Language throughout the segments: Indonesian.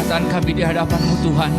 kekuatan kami di hadapan-Mu Tuhan.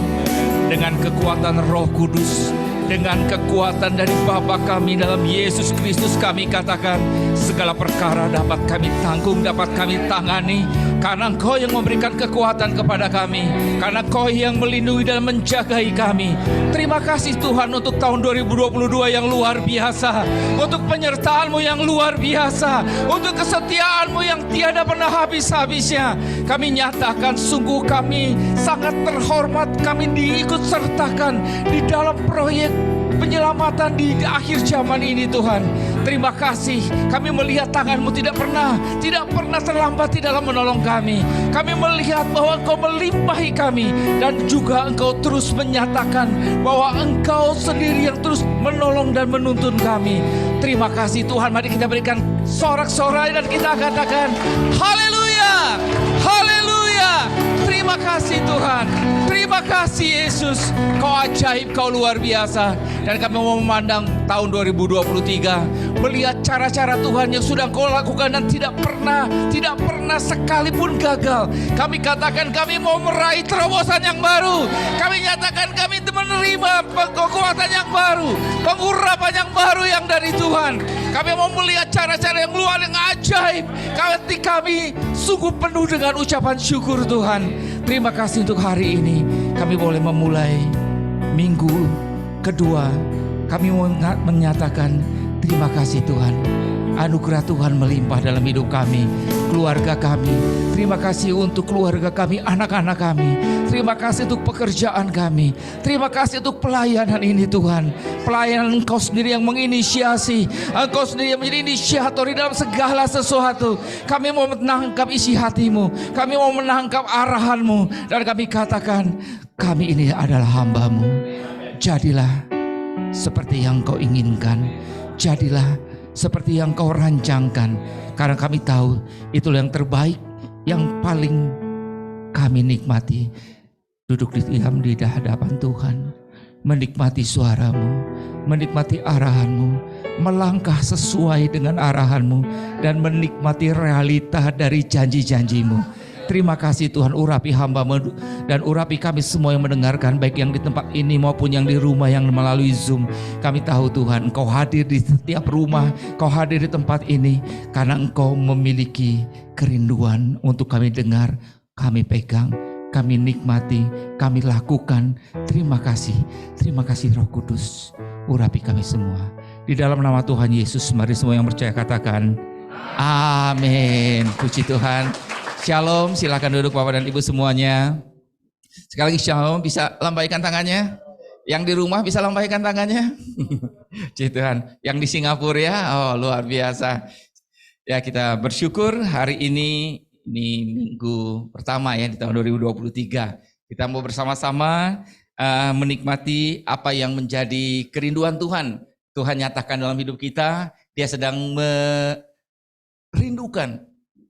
Dengan kekuatan Roh Kudus, dengan kekuatan dari Bapa kami dalam Yesus Kristus, kami katakan segala perkara dapat kami tanggung, dapat kami tangani. Karena Engkau yang memberikan kekuatan kepada kami, karena Engkau yang melindungi dan menjagai kami. Terima kasih Tuhan untuk tahun 2022 yang luar biasa, untuk penyertaan-Mu yang luar biasa, untuk kesetiaan-Mu yang tiada pernah habis-habisnya. Kami nyatakan sungguh kami sangat terhormat, kami diikut sertakan di dalam proyek penyelamatan di akhir zaman ini Tuhan. Terima kasih, kami melihat tangan-Mu tidak pernah terlambat di dalam menolong kami. Kami melihat bahwa Engkau melimpahi kami, dan juga Engkau terus menyatakan bahwa Engkau sendiri yang terus menolong dan menuntun kami. Terima kasih Tuhan. Mari kita berikan sorak-sorai dan kita katakan haleluya, haleluya. Terima kasih Tuhan, terima kasih Yesus. Kau ajaib, Kau luar biasa. Dan kami mau memandang tahun 2023, melihat cara-cara Tuhan yang sudah Kau lakukan dan tidak pernah sekalipun gagal. Kami katakan kami mau meraih terobosan yang baru. Kami nyatakan kami menerima kekuatan yang baru, pengurapan yang baru yang dari Tuhan. Kami mau melihat cara-cara yang luar, yang ajaib. Kami sungguh penuh dengan ucapan syukur Tuhan. Terima kasih untuk hari ini. Kami boleh memulai minggu kedua. Kami mau menyatakan terima kasih Tuhan. Anugerah Tuhan melimpah dalam hidup kami, keluarga kami. Terima kasih untuk keluarga kami, anak-anak kami. Terima kasih untuk pekerjaan kami. Terima kasih untuk pelayanan ini Tuhan. Pelayanan Engkau sendiri yang menginisiasi, Engkau sendiri yang menjadi inisiator di dalam segala sesuatu. Kami mau menangkap isi hati-Mu, kami mau menangkap arahan-Mu, dan kami katakan kami ini adalah hamba-Mu. Jadilah seperti yang Kau inginkan, jadilah seperti yang Kau rancangkan, karena kami tahu itulah yang terbaik, yang paling kami nikmati. Duduk diam di hadapan Tuhan, menikmati suara-Mu, menikmati arahan-Mu, melangkah sesuai dengan arahan-Mu, dan menikmati realita dari janji-janji-Mu. Terima kasih Tuhan, urapi hamba-Mu dan urapi kami semua yang mendengarkan, baik yang di tempat ini maupun yang di rumah yang melalui Zoom. Kami tahu Tuhan, Engkau hadir di setiap rumah, Engkau hadir di tempat ini, karena Engkau memiliki kerinduan untuk kami dengar, kami pegang, kami nikmati, kami lakukan. Terima kasih Roh Kudus, urapi kami semua. Di dalam nama Tuhan Yesus, mari semua yang percaya katakan amin. Puji Tuhan. Shalom, silakan duduk Bapak dan Ibu semuanya. Sekali lagi shalom, bisa lambaikan tangannya. Yang di rumah bisa lambaikan tangannya. Puji Tuhan. Yang di Singapura ya, oh luar biasa. Ya, kita bersyukur hari ini minggu pertama ya di tahun 2023. Kita mau bersama-sama menikmati apa yang menjadi kerinduan Tuhan. Tuhan nyatakan dalam hidup kita, Dia sedang merindukan,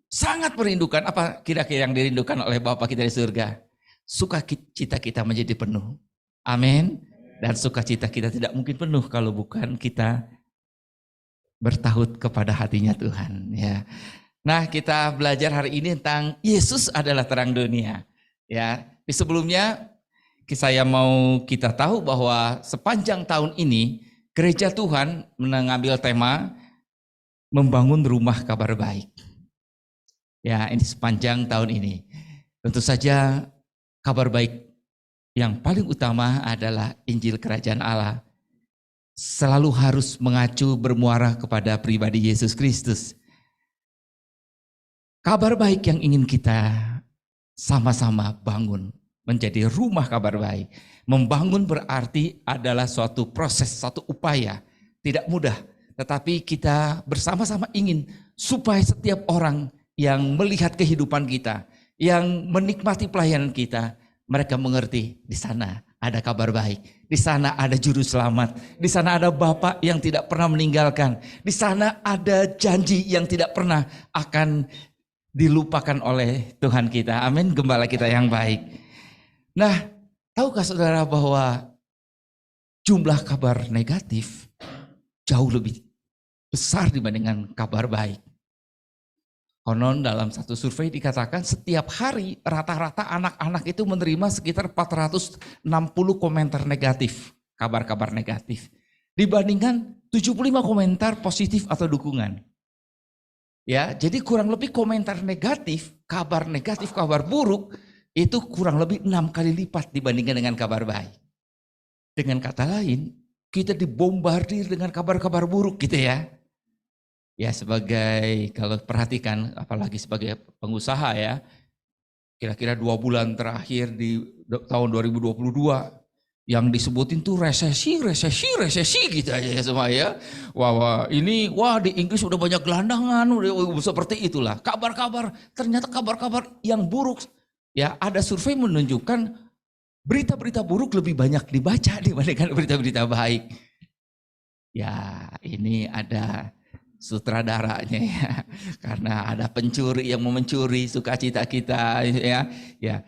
sangat merindukan. Apa kira-kira yang dirindukan oleh Bapa kita di surga? Sukacita kita menjadi penuh. Amin. Dan sukacita kita tidak mungkin penuh kalau bukan kita bertaut kepada hatinya Tuhan. Ya. Nah, kita belajar hari ini tentang Yesus adalah terang dunia. Ya, di sebelumnya saya mau kita tahu bahwa sepanjang tahun ini Gereja Tuhan mengambil tema membangun rumah kabar baik. Ya, ini sepanjang tahun ini. Tentu saja kabar baik yang paling utama adalah Injil Kerajaan Allah. Selalu harus mengacu bermuara kepada pribadi Yesus Kristus. Kabar baik yang ingin kita sama-sama bangun menjadi rumah kabar baik. Membangun berarti adalah suatu proses, suatu upaya. Tidak mudah, tetapi kita bersama-sama ingin supaya setiap orang yang melihat kehidupan kita, yang menikmati pelayanan kita, mereka mengerti di sana ada kabar baik, di sana ada juru selamat, di sana ada Bapa yang tidak pernah meninggalkan, di sana ada janji yang tidak pernah akan dilupakan oleh Tuhan kita. Amin, gembala kita yang baik. Nah, tahukah saudara bahwa jumlah kabar negatif jauh lebih besar dibandingkan kabar baik? Konon dalam satu survei dikatakan setiap hari rata-rata anak-anak itu menerima sekitar 460 komentar negatif, kabar-kabar negatif. Dibandingkan 75 komentar positif atau dukungan. Ya, jadi kurang lebih komentar negatif, kabar buruk itu kurang lebih 6 kali lipat dibandingkan dengan kabar baik. Dengan kata lain, kita dibombardir dengan kabar-kabar buruk gitu ya. Ya sebagai, kalau perhatikan apalagi sebagai pengusaha ya, kira-kira 2 bulan terakhir di tahun 2022 yang disebutin tuh resesi gitu aja ya semua ya. Wah di Inggris udah banyak gelandangan, udah seperti itulah. Kabar-kabar, ternyata kabar-kabar yang buruk. Ya ada survei menunjukkan berita-berita buruk lebih banyak dibaca dibandingkan berita-berita baik. Ya ini ada sutradaranya ya, karena ada pencuri yang mau mencuri sukacita kita ya.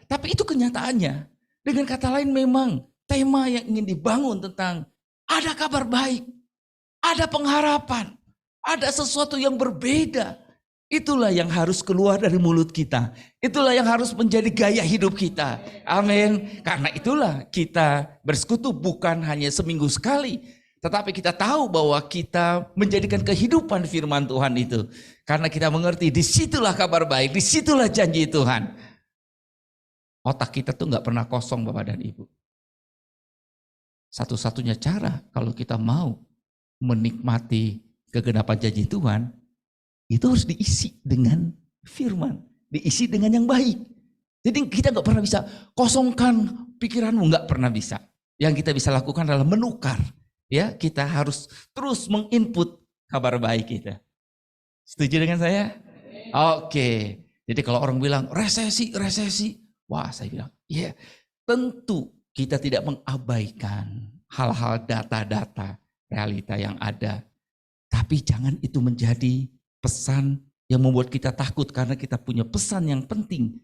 Tapi itu kenyataannya. Dengan kata lain memang tema yang ingin dibangun tentang ada kabar baik, ada pengharapan, ada sesuatu yang berbeda. Itulah yang harus keluar dari mulut kita. Itulah yang harus menjadi gaya hidup kita. Amin. Karena itulah kita bersekutu bukan hanya seminggu sekali. Tetapi kita tahu bahwa kita menjadikan kehidupan firman Tuhan itu. Karena kita mengerti disitulah kabar baik, disitulah janji Tuhan. Otak kita tuh gak pernah kosong Bapak dan Ibu. Satu-satunya cara kalau kita mau menikmati kegenapan janji Tuhan, itu harus diisi dengan firman, diisi dengan yang baik. Jadi kita gak pernah bisa kosongkan pikiranmu, gak pernah bisa. Yang kita bisa lakukan adalah menukar. Ya, kita harus terus menginput kabar baik kita. Setuju dengan saya? Oke. Jadi kalau orang bilang resesi, wah saya bilang, iya. Tentu kita tidak mengabaikan hal-hal data-data realita yang ada. Tapi jangan itu menjadi pesan yang membuat kita takut karena kita punya pesan yang penting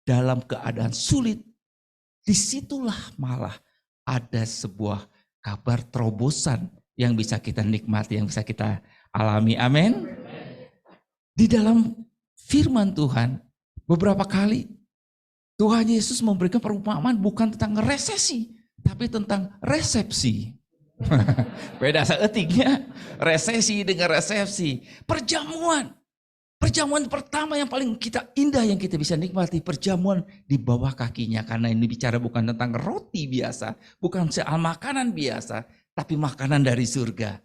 dalam keadaan sulit. Disitulah malah ada sebuah kabar terobosan yang bisa kita nikmati, yang bisa kita alami. Amin. Di dalam firman Tuhan, beberapa kali Tuhan Yesus memberikan perumpamaan bukan tentang resesi, tapi tentang resepsi. Beda seetiknya, resesi dengan resepsi. Perjamuan pertama yang paling indah yang kita bisa nikmati, perjamuan di bawah kakinya. Karena ini bicara bukan tentang roti biasa, bukan soal makanan biasa, tapi makanan dari surga.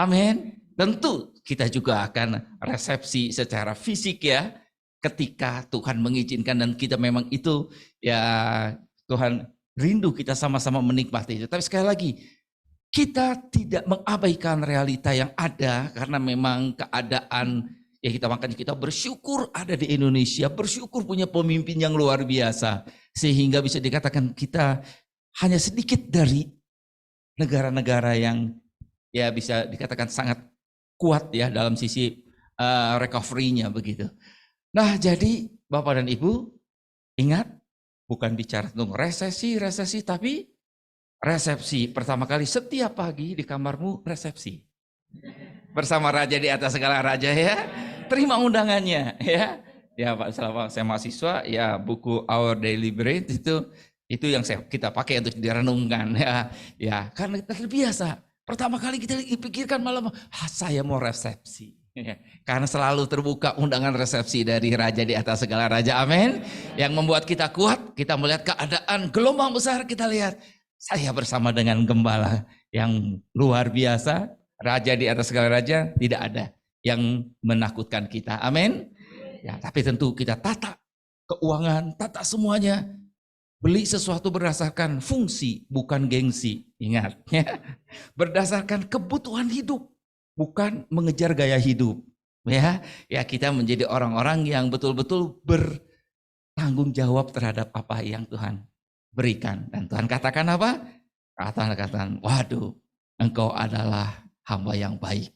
Amin. Tentu kita juga akan resepsi secara fisik ya, ketika Tuhan mengizinkan dan kita memang itu ya Tuhan rindu kita sama-sama menikmati itu. Tapi sekali lagi, kita tidak mengabaikan realita yang ada karena memang keadaan ya makanya kita bersyukur ada di Indonesia, bersyukur punya pemimpin yang luar biasa. Sehingga bisa dikatakan kita hanya sedikit dari negara-negara yang ya bisa dikatakan sangat kuat ya dalam sisi recovery-nya begitu. Nah jadi Bapak dan Ibu ingat bukan bicara tentang resesi tapi resepsi. Pertama kali setiap pagi di kamarmu resepsi. Bersama raja di atas segala raja ya. Terima undangannya ya. Ya Pak, selama saya mahasiswa ya buku Our Daily Bread itu yang kita pakai untuk direnungkan ya. Ya, karena kita terbiasa. Pertama kali kita pikirkan malam, saya mau resepsi. Ya, karena selalu terbuka undangan resepsi dari raja di atas segala raja. Amin. Yang membuat kita kuat, kita melihat keadaan gelombang besar, kita lihat saya bersama dengan gembala yang luar biasa. Raja di atas segala raja tidak ada yang menakutkan kita. Amin. Ya, tapi tentu kita tata keuangan, tata semuanya. Beli sesuatu berdasarkan fungsi, bukan gengsi. Ingat, ya. Berdasarkan kebutuhan hidup, bukan mengejar gaya hidup. Ya, kita menjadi orang-orang yang betul-betul bertanggung jawab terhadap apa yang Tuhan berikan. Dan Tuhan katakan apa? Katakan, waduh, engkau adalah hamba yang baik,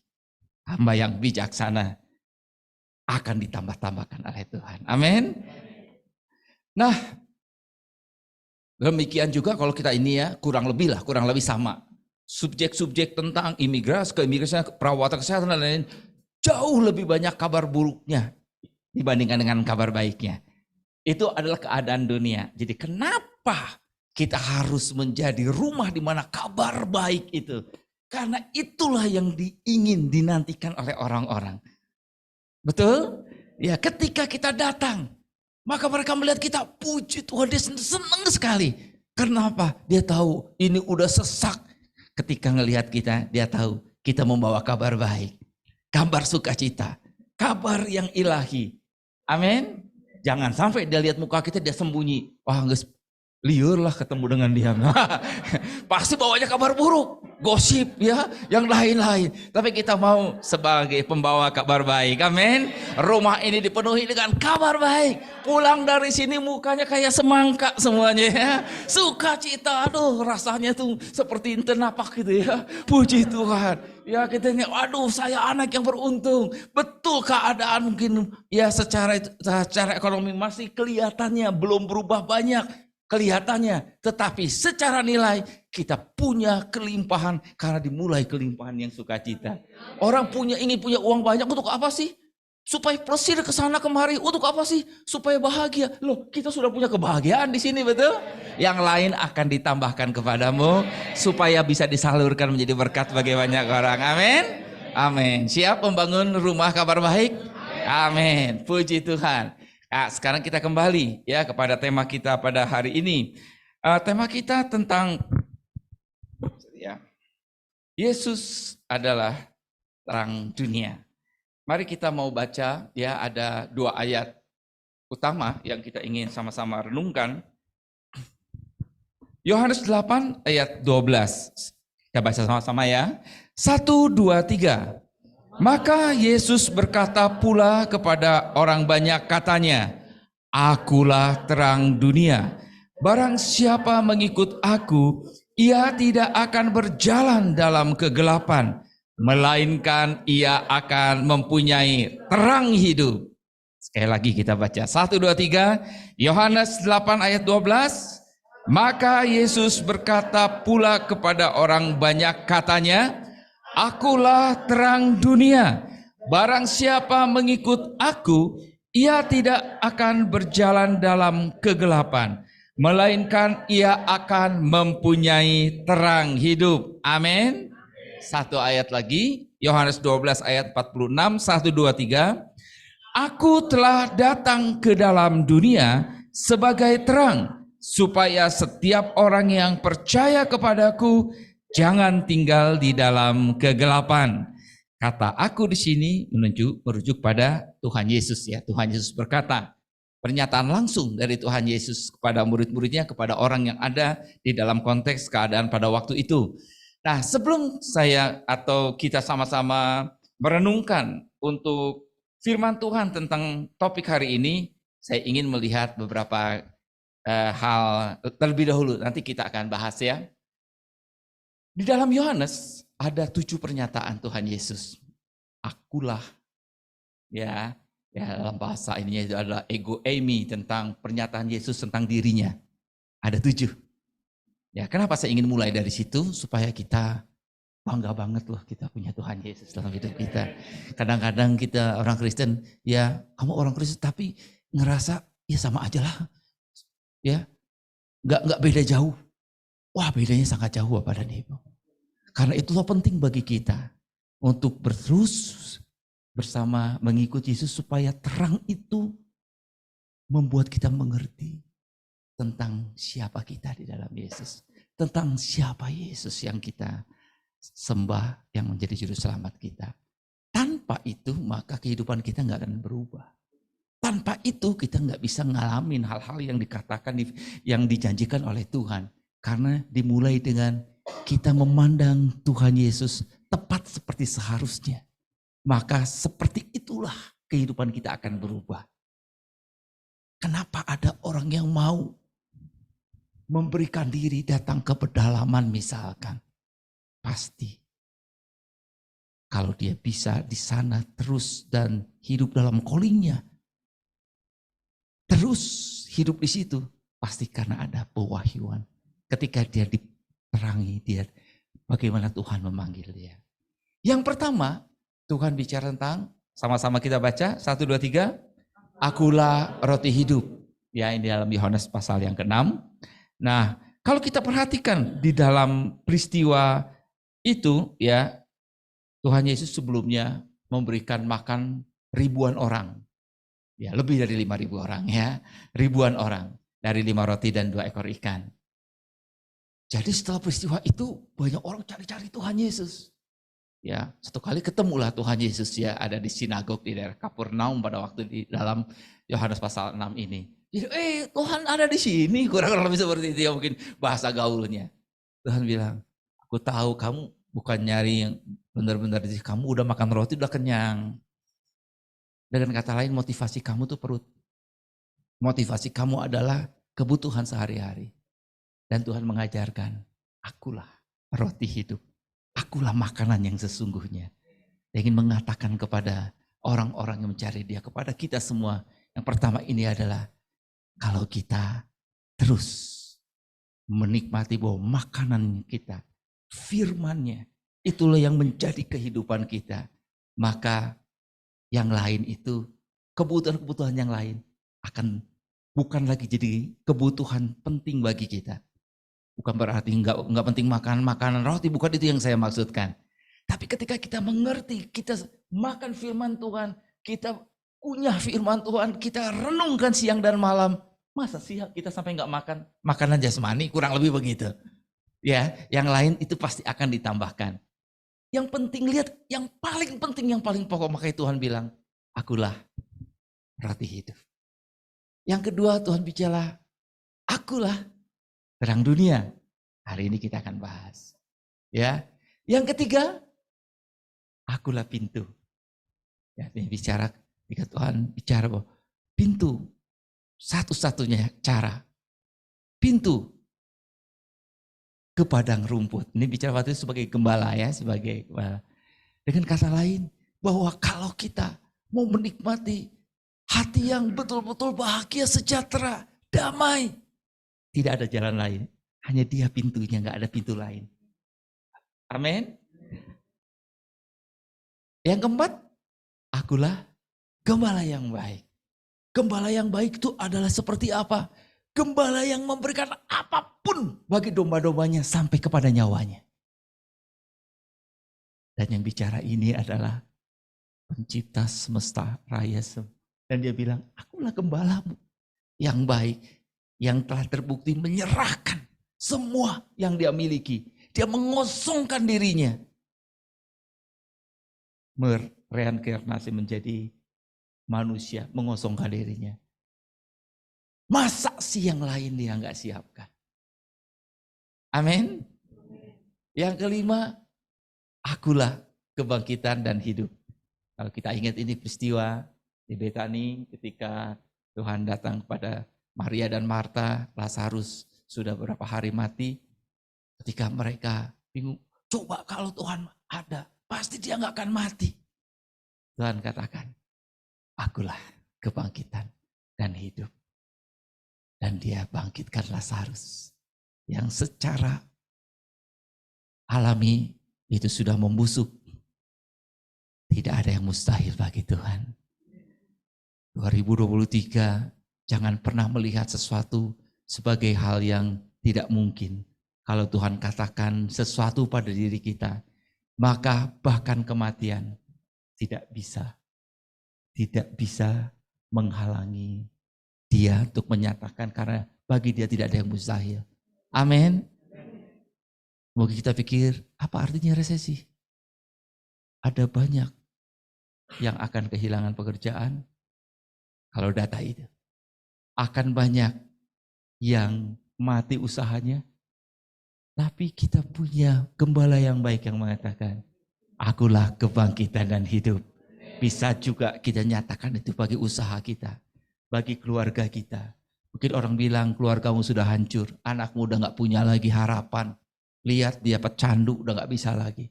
hamba yang bijaksana, akan ditambah-tambahkan oleh Tuhan. Amin. Nah, demikian juga kalau kita ini ya kurang lebih sama. Subjek-subjek tentang imigrasi, keimigrasian, perawatan kesehatan dan lain-lain, jauh lebih banyak kabar buruknya dibandingkan dengan kabar baiknya. Itu adalah keadaan dunia. Jadi kenapa kita harus menjadi rumah di mana kabar baik itu? Karena itulah yang ingin dinantikan oleh orang-orang. Betul? Ya, ketika kita datang, maka mereka melihat kita, puji Tuhan, dia senang sekali. Kenapa? Dia tahu ini udah sesak. Ketika ngelihat kita, dia tahu kita membawa kabar baik. Kabar sukacita. Kabar yang ilahi. Amin. Jangan sampai dia lihat muka kita, dia sembunyi. Wah, nggak liur lah ketemu dengan dia. Pasti bawanya kabar buruk, gosip ya, yang lain-lain. Tapi kita mau sebagai pembawa kabar baik. Amin. Rumah ini dipenuhi dengan kabar baik. Pulang dari sini mukanya kayak semangka semuanya ya. Sukacita, aduh rasanya tuh seperti tenapak gitu ya. Puji Tuhan. Ya kita ini, aduh saya anak yang beruntung. Betul keadaan mungkin ya secara ekonomi masih kelihatannya belum berubah banyak. Kelihatannya, tetapi secara nilai kita punya kelimpahan karena dimulai kelimpahan yang sukacita. Orang ingin punya uang banyak untuk apa sih? Supaya plesir ke sana kemari. Untuk apa sih? Supaya bahagia. Loh, kita sudah punya kebahagiaan di sini, betul? Yang lain akan ditambahkan kepadamu supaya bisa disalurkan menjadi berkat bagi banyak orang. Amin. Amin. Siap membangun rumah kabar baik? Amin. Puji Tuhan. Nah, sekarang kita kembali ya kepada tema kita pada hari ini. Tema kita tentang ya, Yesus adalah terang dunia. Mari kita mau baca ya, ada 2 ayat utama yang kita ingin sama-sama renungkan. Yohanes 8 ayat 12. Kita baca sama-sama ya. 1, 2, 3. Maka Yesus berkata pula kepada orang banyak, katanya, "Akulah terang dunia. Barang siapa mengikut aku, ia tidak akan berjalan dalam kegelapan, melainkan ia akan mempunyai terang hidup." Sekali lagi kita baca 1, 2, 3. Yohanes 8 ayat 12. Maka Yesus berkata pula kepada orang banyak, katanya, "Akulah terang dunia. Barang siapa mengikut aku, ia tidak akan berjalan dalam kegelapan, melainkan ia akan mempunyai terang hidup." Amin. 1 ayat lagi, Yohanes 12 ayat 46, 1, 2, 3. Aku telah datang ke dalam dunia sebagai terang, supaya setiap orang yang percaya kepadaku jangan tinggal di dalam kegelapan. Kata aku di sini merujuk pada Tuhan Yesus ya. Tuhan Yesus berkata, pernyataan langsung dari Tuhan Yesus kepada murid-muridnya, kepada orang yang ada di dalam konteks keadaan pada waktu itu. Nah, sebelum saya atau kita sama-sama merenungkan untuk firman Tuhan tentang topik hari ini, saya ingin melihat beberapa hal terlebih dahulu. Nanti kita akan bahas ya. Di dalam Yohanes ada 7 pernyataan Tuhan Yesus. Akulah, ya dalam bahasa ininya itu adalah ego eimi, tentang pernyataan Yesus tentang dirinya. Ada 7. Ya, kenapa saya ingin mulai dari situ? Supaya kita bangga banget loh kita punya Tuhan Yesus dalam hidup kita. Kadang-kadang kita orang Kristen, ya kamu orang Kristen tapi ngerasa ya sama aja lah. Ya, nggak beda jauh. Wah, bedanya sangat jauh Bapak dan Ibu. Karena itulah penting bagi kita untuk terus bersama mengikuti Yesus supaya terang itu membuat kita mengerti tentang siapa kita di dalam Yesus. Tentang siapa Yesus yang kita sembah, yang menjadi juru selamat kita. Tanpa itu maka kehidupan kita nggak akan berubah. Tanpa itu kita nggak bisa ngalamin hal-hal yang dikatakan, yang dijanjikan oleh Tuhan. Karena dimulai dengan kita memandang Tuhan Yesus tepat seperti seharusnya. Maka seperti itulah kehidupan kita akan berubah. Kenapa ada orang yang mau memberikan diri datang ke pedalaman misalkan? Pasti. Kalau dia bisa di sana terus dan hidup dalam callingnya. Terus hidup di situ. Pasti karena ada pewahyuan. Ketika dia diterangi, dia bagaimana Tuhan memanggil dia. Yang pertama, Tuhan bicara tentang, sama-sama kita baca, 1, 2, 3. Akulah roti hidup. Ya, ini dalam Yohanes pasal yang ke-6. Nah, kalau kita perhatikan di dalam peristiwa itu, ya, Tuhan Yesus sebelumnya memberikan makan ribuan orang. Ya, lebih dari 5.000 orang, ya. Ribuan orang dari 5 roti dan 2 ekor ikan. Jadi setelah peristiwa itu banyak orang cari-cari Tuhan Yesus. Ya, satu kali ketemulah Tuhan Yesus, ya, ada di sinagog di daerah Kapernaum pada waktu di dalam Yohanes pasal 6 ini. Jadi, Tuhan ada di sini, kurang lebih seperti itu ya mungkin bahasa gaulnya. Tuhan bilang, aku tahu kamu bukan nyari yang benar-benar, kamu udah makan roti udah kenyang. Dengan kata lain, motivasi kamu tuh perut. Motivasi kamu adalah kebutuhan sehari-hari. Dan Tuhan mengajarkan, akulah roti hidup. Akulah makanan yang sesungguhnya. Dia ingin mengatakan kepada orang-orang yang mencari dia, kepada kita semua. Yang pertama ini adalah, kalau kita terus menikmati bahwa makanan kita, firman-Nya, itulah yang menjadi kehidupan kita. Maka yang lain itu, kebutuhan-kebutuhan yang lain akan bukan lagi jadi kebutuhan penting bagi kita. Bukan berarti enggak penting makan makanan roti, bukan itu yang saya maksudkan. Tapi ketika kita mengerti, kita makan firman Tuhan, kita kunyah firman Tuhan, kita renungkan siang dan malam. Masa sih kita sampai enggak makan makanan jasmani, kurang lebih begitu. Ya, yang lain itu pasti akan ditambahkan. Yang penting lihat, yang paling penting, yang paling pokok, makanya Tuhan bilang, akulah roti hidup. Yang kedua Tuhan bicara, akulah terang dunia. Hari ini kita akan bahas. Ya. Yang ketiga, akulah pintu. Ya, ini bicara, jika Tuhan bicara bahwa pintu satu-satunya cara. Pintu ke padang rumput. Ini bicara waktu itu sebagai gembala, ya, sebagai gembala. Dengan kata lain, bahwa kalau kita mau menikmati hati yang betul-betul bahagia, sejahtera, damai, tidak ada jalan lain. Hanya dia pintunya, nggak ada pintu lain. Amin. Yang keempat, akulah gembala yang baik. Gembala yang baik itu adalah seperti apa? Gembala yang memberikan apapun bagi domba-dombanya sampai kepada nyawanya. Dan yang bicara ini adalah pencipta semesta raya. Dan dia bilang, akulah gembalamu yang baik, yang telah terbukti menyerahkan semua yang dia miliki. Dia mengosongkan dirinya. Mereinkarnasi menjadi manusia, mengosongkan dirinya. Masa sih yang lain dia nggak siapkan? Amin. Yang kelima, akulah kebangkitan dan hidup. Kalau kita ingat ini peristiwa di Betani ketika Tuhan datang kepada Maria dan Marta, Lazarus sudah berapa hari mati. Ketika mereka bingung, coba kalau Tuhan ada, pasti dia nggak akan mati. Tuhan katakan, akulah kebangkitan dan hidup. Dan dia bangkitkan Lazarus yang secara alami itu sudah membusuk. Tidak ada yang mustahil bagi Tuhan. 2023, jangan pernah melihat sesuatu sebagai hal yang tidak mungkin. Kalau Tuhan katakan sesuatu pada diri kita, maka bahkan kematian tidak bisa menghalangi dia untuk menyatakan, karena bagi dia tidak ada yang mustahil. Amin. Mungkin kita pikir, apa artinya resesi? Ada banyak yang akan kehilangan pekerjaan kalau data itu. Akan banyak yang mati usahanya, tapi kita punya gembala yang baik yang mengatakan, akulah kebangkitan dan hidup. Bisa juga kita nyatakan itu bagi usaha kita, bagi keluarga kita. Mungkin orang bilang keluargamu sudah hancur, anakmu udah gak punya lagi harapan. Lihat dia pecandu, udah gak bisa lagi.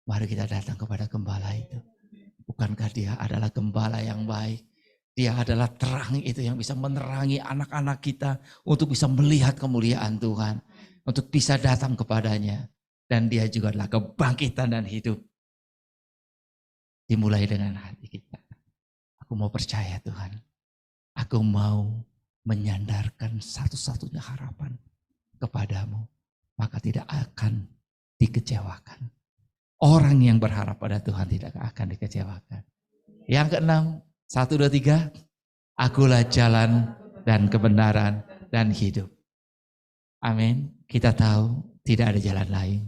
Mari kita datang kepada gembala itu. Bukankah dia adalah gembala yang baik? Dia adalah terang itu yang bisa menerangi anak-anak kita untuk bisa melihat kemuliaan Tuhan. Untuk bisa datang kepadanya. Dan dia juga adalah kebangkitan dan hidup. Dimulai dengan hati kita. Aku mau percaya Tuhan. Aku mau menyandarkan satu-satunya harapan kepadamu, maka tidak akan dikecewakan. Orang yang berharap pada Tuhan tidak akan dikecewakan. Yang keenam, 1, 2, 3, akulah jalan dan kebenaran dan hidup. Amin. Kita tahu tidak ada jalan lain.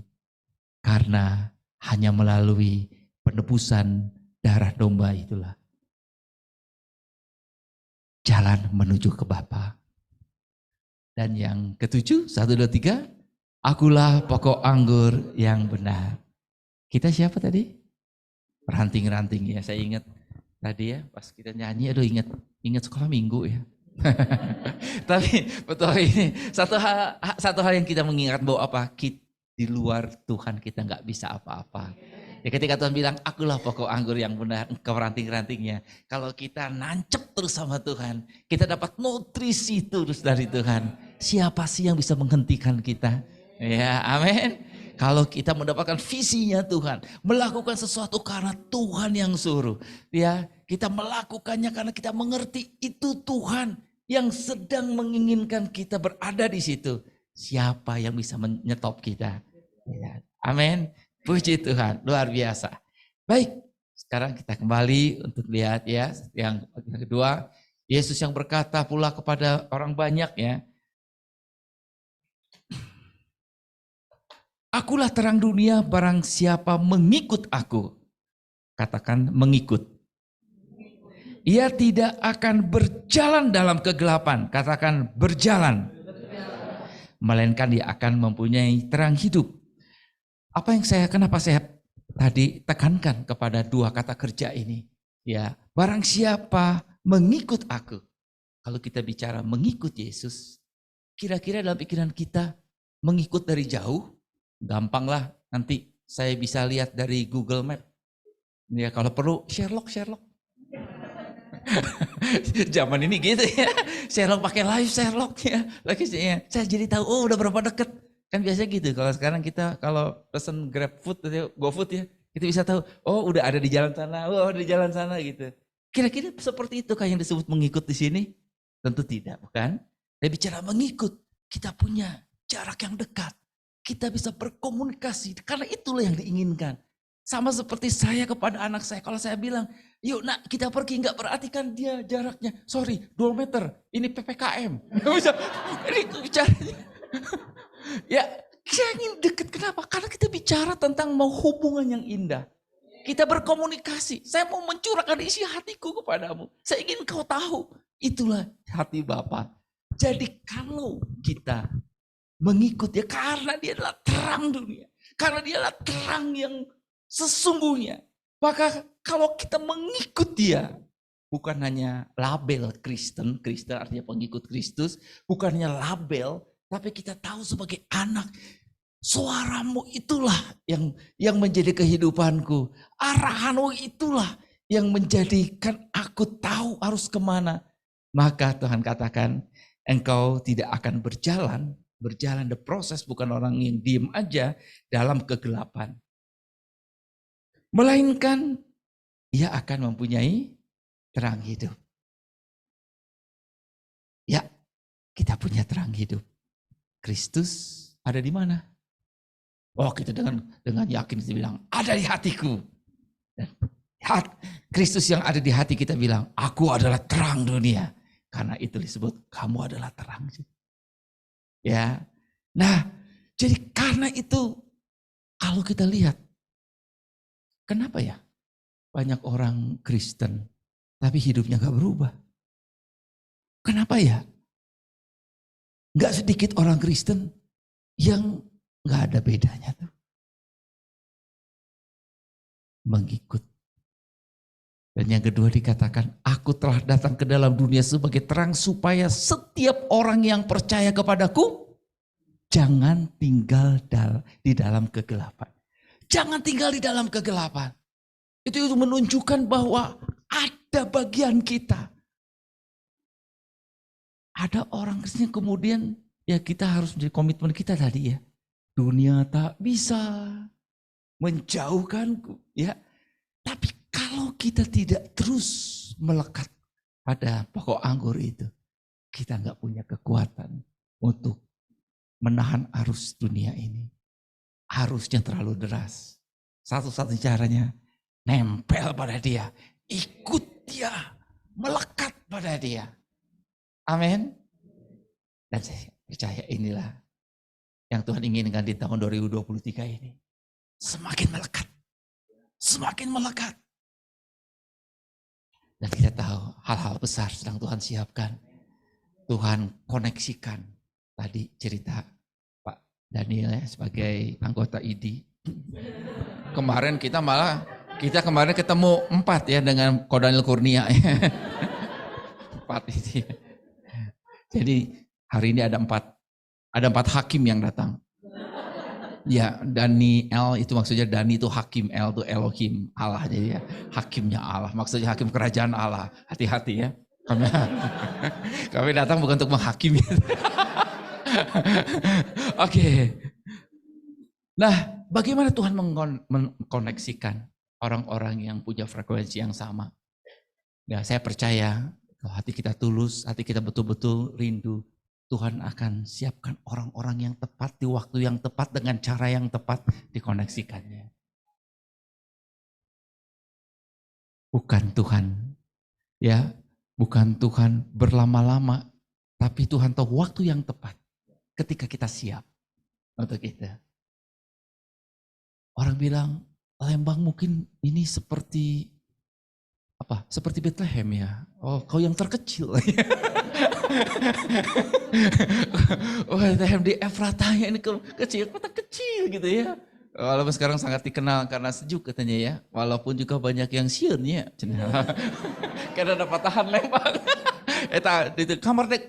Karena hanya melalui penebusan darah domba itulah jalan menuju ke Bapa. Dan yang ketujuh, 1, 2, 3, akulah pokok anggur yang benar. Kita siapa tadi? Ranting-ranting ya, saya ingat tadi ya pas kita nyanyi, aduh ingat sekolah minggu ya. Tapi betul ini satu hal yang kita mengingat bahwa apa? Di luar Tuhan kita nggak bisa apa-apa. Ya ketika Tuhan bilang, akulah pokok anggur yang benar, engkau ranting-rantingnya. Kalau kita nancep terus sama Tuhan, kita dapat nutrisi terus dari Tuhan. Siapa sih yang bisa menghentikan kita? Ya, amin. Kalau kita mendapatkan visinya Tuhan, melakukan sesuatu karena Tuhan yang suruh. Ya, kita melakukannya karena kita mengerti itu Tuhan yang sedang menginginkan kita berada di situ. Siapa yang bisa menyetop kita? Ya, amin. Puji Tuhan, luar biasa. Baik, sekarang kita kembali untuk lihat ya, yang kedua, Yesus yang berkata pula kepada orang banyak ya, akulah terang dunia, barang siapa mengikut aku. Katakan mengikut. Ia tidak akan berjalan dalam kegelapan, katakan berjalan. Melainkan dia akan mempunyai terang hidup. Kenapa saya tadi tekankan kepada dua kata kerja ini? Ya, barang siapa mengikut aku. Kalau kita bicara mengikut Yesus, kira-kira dalam pikiran kita mengikut dari jauh, gampang lah. Nanti saya bisa lihat dari Google Map. Ya, kalau perlu Sherlock. Zaman ini gitu ya. Sherlock pakai live Sherlock ya. Saya jadi tahu, oh udah berapa deket. Kan biasanya gitu, kalau sekarang kita kalau pesen GrabFood atau GoFood ya, kita bisa tahu, oh udah ada di jalan sana, oh ada di jalan sana gitu. Kira-kira seperti itu yang disebut mengikut di sini? Tentu tidak, bukan? Saya bicara mengikut, kita punya jarak yang dekat. Kita bisa berkomunikasi, karena itulah yang diinginkan. Sama seperti saya kepada anak saya, kalau saya bilang, yuk nak kita pergi, nggak berarti kan dia jaraknya, sorry 2 meter, ini PPKM. Nggak bisa, ini bicaranya. Ya, saya ingin dekat. Kenapa? Karena kita bicara tentang mau hubungan yang indah. Kita berkomunikasi. Saya mau mencurahkan isi hatiku kepadamu. Saya ingin kau tahu. Itulah hati Bapa. Jadi kalau kita mengikut dia, karena dia adalah terang dunia. Karena dia adalah terang yang sesungguhnya. Maka kalau kita mengikut dia, bukan hanya label Kristen artinya pengikut Kristus, bukan hanya label, tapi kita tahu sebagai anak, suaramu itulah yang menjadi kehidupanku. Arahanmu itulah yang menjadikan aku tahu harus kemana. Maka Tuhan katakan, engkau tidak akan berjalan the proses, bukan orang yang diem aja dalam kegelapan. Melainkan ia akan mempunyai terang hidup. Ya, kita punya terang hidup. Kristus ada di mana? Oh, kita dengan yakin kita bilang, ada di hatiku. Dan Kristus yang ada di hati kita bilang, aku adalah terang dunia. Karena itu disebut kamu adalah terang. Ya. Nah, jadi karena itu kalau kita lihat, kenapa ya banyak orang Kristen tapi hidupnya gak berubah? Kenapa ya? Gak sedikit orang Kristen yang gak ada bedanya tuh. Mengikut. Dan yang kedua dikatakan, aku telah datang ke dalam dunia sebagai terang supaya setiap orang yang percaya kepadaku jangan tinggal di dalam kegelapan. Jangan tinggal di dalam kegelapan. Itu menunjukkan bahwa ada bagian kita. Ada orang Kristen kemudian ya kita harus menjadi komitmen kita tadi ya. Dunia tak bisa menjauhkanku ya. Tapi kalau kita tidak terus melekat pada pokok anggur itu, kita nggak punya kekuatan untuk menahan arus dunia ini. Arusnya terlalu deras. Satu-satunya caranya nempel pada dia, ikut dia, melekat pada dia. Amin. Dan saya percaya inilah yang Tuhan inginkan di tahun 2023 ini. Semakin melekat. Semakin melekat. Dan kita tahu hal-hal besar sedang Tuhan siapkan. Tuhan koneksikan. Tadi cerita Pak Daniel ya, sebagai anggota ID. Kemarin kita kemarin ketemu 4 ya dengan Ko Daniel Kurnia. 4 itu. Jadi hari ini ada 4 hakim yang datang. Ya, Daniel itu maksudnya Dani itu hakim, El itu Elohim, Allah. Jadi ya, hakimnya Allah, maksudnya hakim kerajaan Allah. Hati-hati ya. Kami datang bukan untuk menghakimi. Oke. Nah, bagaimana Tuhan mengkoneksikan orang-orang yang punya frekuensi yang sama? Ya, saya percaya kalau hati kita tulus, hati kita betul-betul rindu, Tuhan akan siapkan orang-orang yang tepat di waktu yang tepat dengan cara yang tepat dikoneksikannya. Bukan Tuhan, ya, bukan Tuhan berlama-lama, tapi Tuhan tahu waktu yang tepat ketika kita siap untuk kita. Orang bilang Lembang mungkin ini seperti apa? Seperti Bethlehem ya. Oh, kau yang terkecil. Oh, Bethlehem di Efratah ini kecil, kota kecil gitu ya. Walaupun sekarang sangat dikenal karena sejuk katanya ya. Walaupun juga banyak yang sieun ya. Karena ada patahan Lembang. Itu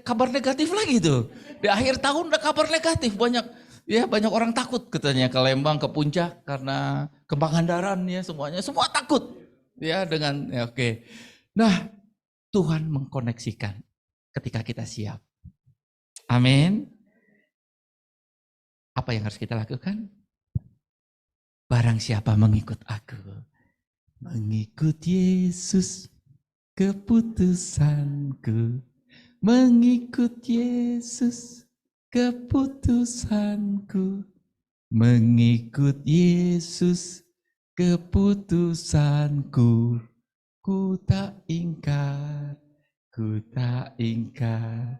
kabar negatif lagi tuh. Di akhir tahun ada kabar negatif, banyak orang takut katanya ke Lembang, ke Puncak karena Pangandaran ya, semua takut. Ya dengan ya, oke. Nah, Tuhan mengkoneksikan ketika kita siap. Amin. Apa yang harus kita lakukan? Barang siapa mengikut aku, mengikut Yesus keputusanku, mengikut Yesus keputusanku, mengikut Yesus keputusanku, ku tak ingkar, ku tak ingkar.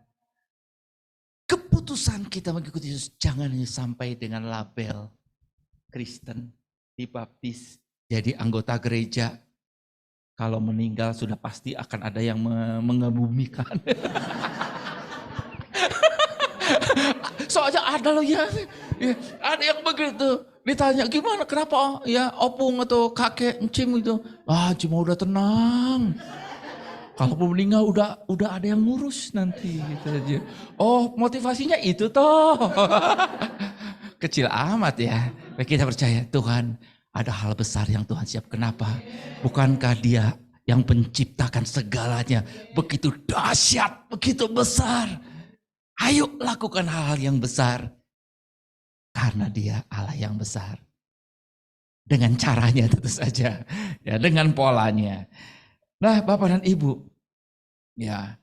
Keputusan kita mengikuti Yesus jangan hanya sampai dengan label Kristen, dibaptis, jadi anggota gereja. Kalau meninggal sudah pasti akan ada yang mengebumikan. Soalnya ada loh ya, ada yang begitu. Ditanya gimana, kenapa ya opung atau kakek encim itu. Encim udah tenang. Kalau meninggal udah ada yang ngurus nanti gitu aja. Oh, motivasinya itu toh. Kecil amat ya. Kita percaya Tuhan ada hal besar yang Tuhan siap. Kenapa? Bukankah Dia yang menciptakan segalanya begitu dahsyat, begitu besar. Ayo lakukan hal-hal yang besar. Karena Dia Allah yang besar. Dengan caranya tentu saja. Ya, dengan polanya. Nah, Bapak dan Ibu. Ya.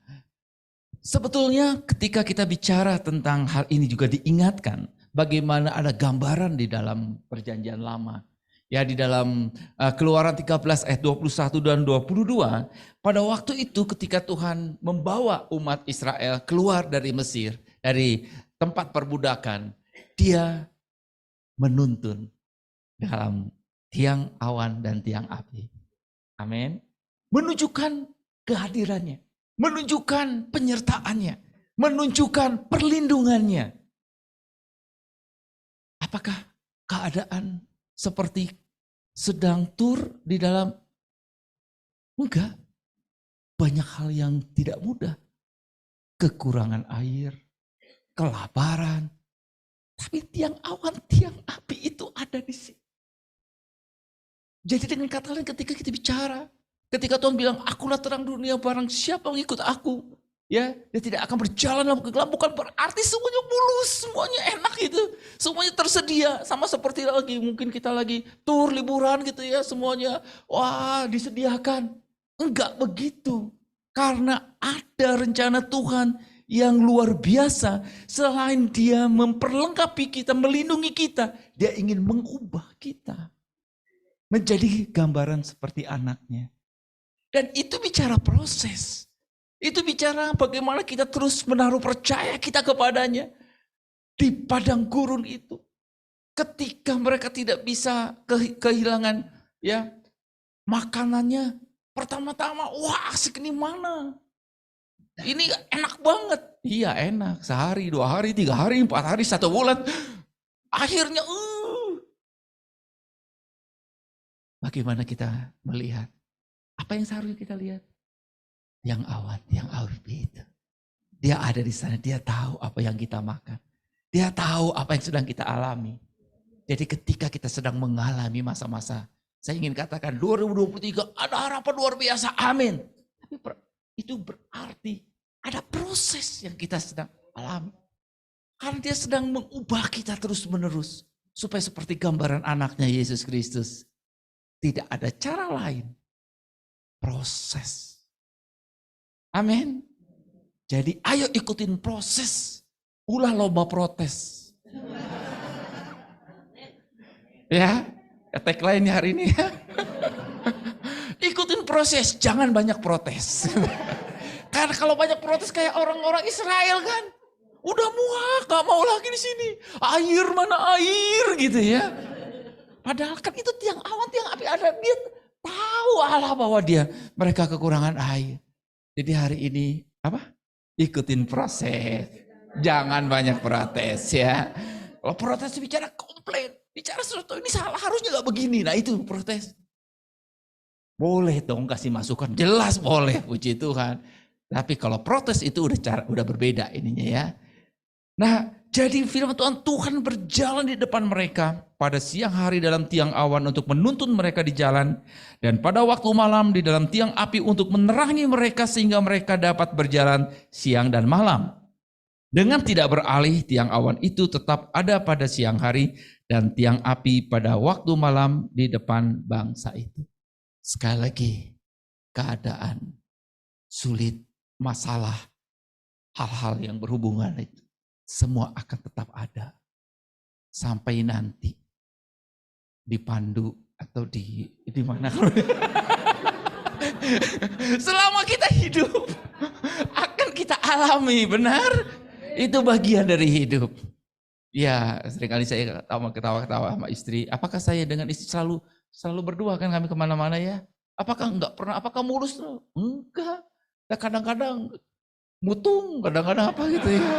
Sebetulnya ketika kita bicara tentang hal ini juga diingatkan. Bagaimana ada gambaran di dalam perjanjian lama. Ya, di dalam Keluaran 13 ayat 21 dan 22. Pada waktu itu ketika Tuhan membawa umat Israel keluar dari Mesir. Dari tempat perbudakan. Dia menuntun dalam tiang awan dan tiang api. Amin. Menunjukkan kehadirannya. Menunjukkan penyertaannya. Menunjukkan perlindungannya. Apakah keadaan seperti sedang tur di dalam? Enggak. Banyak hal yang tidak mudah. Kekurangan air, kelaparan. Tapi tiang awan, tiang api itu ada di sini. Jadi dengan kata lain ketika kita bicara, ketika Tuhan bilang, akulah terang dunia, barang siapa yang ikut aku, ya, dia tidak akan berjalan dalam kegelapan. Bukan berarti semuanya mulus, semuanya enak gitu, semuanya tersedia. Sama seperti lagi, mungkin kita lagi tur liburan gitu ya, semuanya, wah disediakan. Enggak begitu. Karena ada rencana Tuhan yang luar biasa. Selain dia memperlengkapi kita, melindungi kita, dia ingin mengubah kita menjadi gambaran seperti anaknya. Dan itu bicara proses. Itu bicara bagaimana kita terus menaruh percaya kita kepadanya. Di padang gurun itu. Ketika mereka tidak bisa kehilangan ya makanannya. Pertama-tama, wah segini mana. Ini enak banget. Iya enak. Sehari, 2 hari, 3 hari, 4 hari, 1 bulan. Akhirnya bagaimana kita melihat? Apa yang seharusnya kita lihat? Yang awat, yang awif itu. Dia ada di sana, dia tahu apa yang kita makan. Dia tahu apa yang sedang kita alami. Jadi ketika kita sedang mengalami masa-masa, saya ingin katakan 2023 ada harapan luar biasa, amin. Tapi itu berarti ada proses yang kita sedang alami. Karena dia sedang mengubah kita terus menerus. Supaya seperti gambaran anaknya Yesus Kristus. Tidak ada cara lain. Proses. Amin. Jadi ayo ikutin proses. Ulah lomba protes. Ya, tagline hari ini ya. Ikutin proses, jangan banyak protes. Karena kalau banyak protes kayak orang-orang Israel kan. Udah muak, gak mau lagi di sini. Air mana air gitu ya. Padahal kan itu tiang awan, tiang api ada. Dia tahu Allah bahwa mereka kekurangan air. Jadi hari ini apa? Ikutin proses. Jangan banyak protes ya. Kalau protes bicara komplain. Bicara sesuatu ini salah, harusnya gak begini. Nah itu protes. Boleh dong kasih masukan. Jelas boleh, puji Tuhan. Tapi kalau protes itu udah berbeda ininya ya. Nah jadi firman Tuhan berjalan di depan mereka. Pada siang hari dalam tiang awan untuk menuntun mereka di jalan. Dan pada waktu malam di dalam tiang api untuk menerangi mereka sehingga mereka dapat berjalan siang dan malam. Dengan tidak beralih tiang awan itu tetap ada pada siang hari dan tiang api pada waktu malam di depan bangsa itu. Sekali lagi, keadaan sulit, masalah, hal-hal yang berhubungan itu semua akan tetap ada sampai nanti dipandu atau di mana. Selama kita hidup akan kita alami, benar? Itu bagian dari hidup. Ya, seringkali saya ketawa-ketawa sama istri. Apakah saya dengan istri selalu berdua kan kami kemana-mana ya? Apakah enggak pernah? Apakah mulus? Enggak. Kadang-kadang mutung, kadang-kadang apa gitu ya.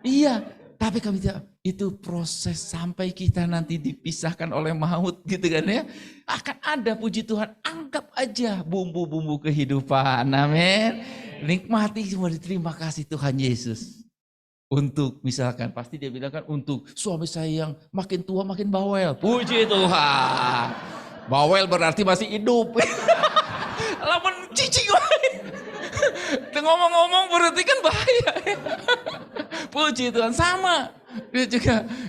Iya, tapi kami tidak. Itu proses sampai kita nanti dipisahkan oleh maut gitu kan ya. Akan ada puji Tuhan. Anggap aja bumbu-bumbu kehidupan. Amin. Nikmati semua, terima kasih Tuhan Yesus. Untuk misalkan pasti dia bilang kan untuk suami saya yang makin tua makin bawel. Puji Tuhan. Bawel berarti masih hidup. Lamun cicing. Ngomong-ngomong berarti kan bahaya. Puji Tuhan sama.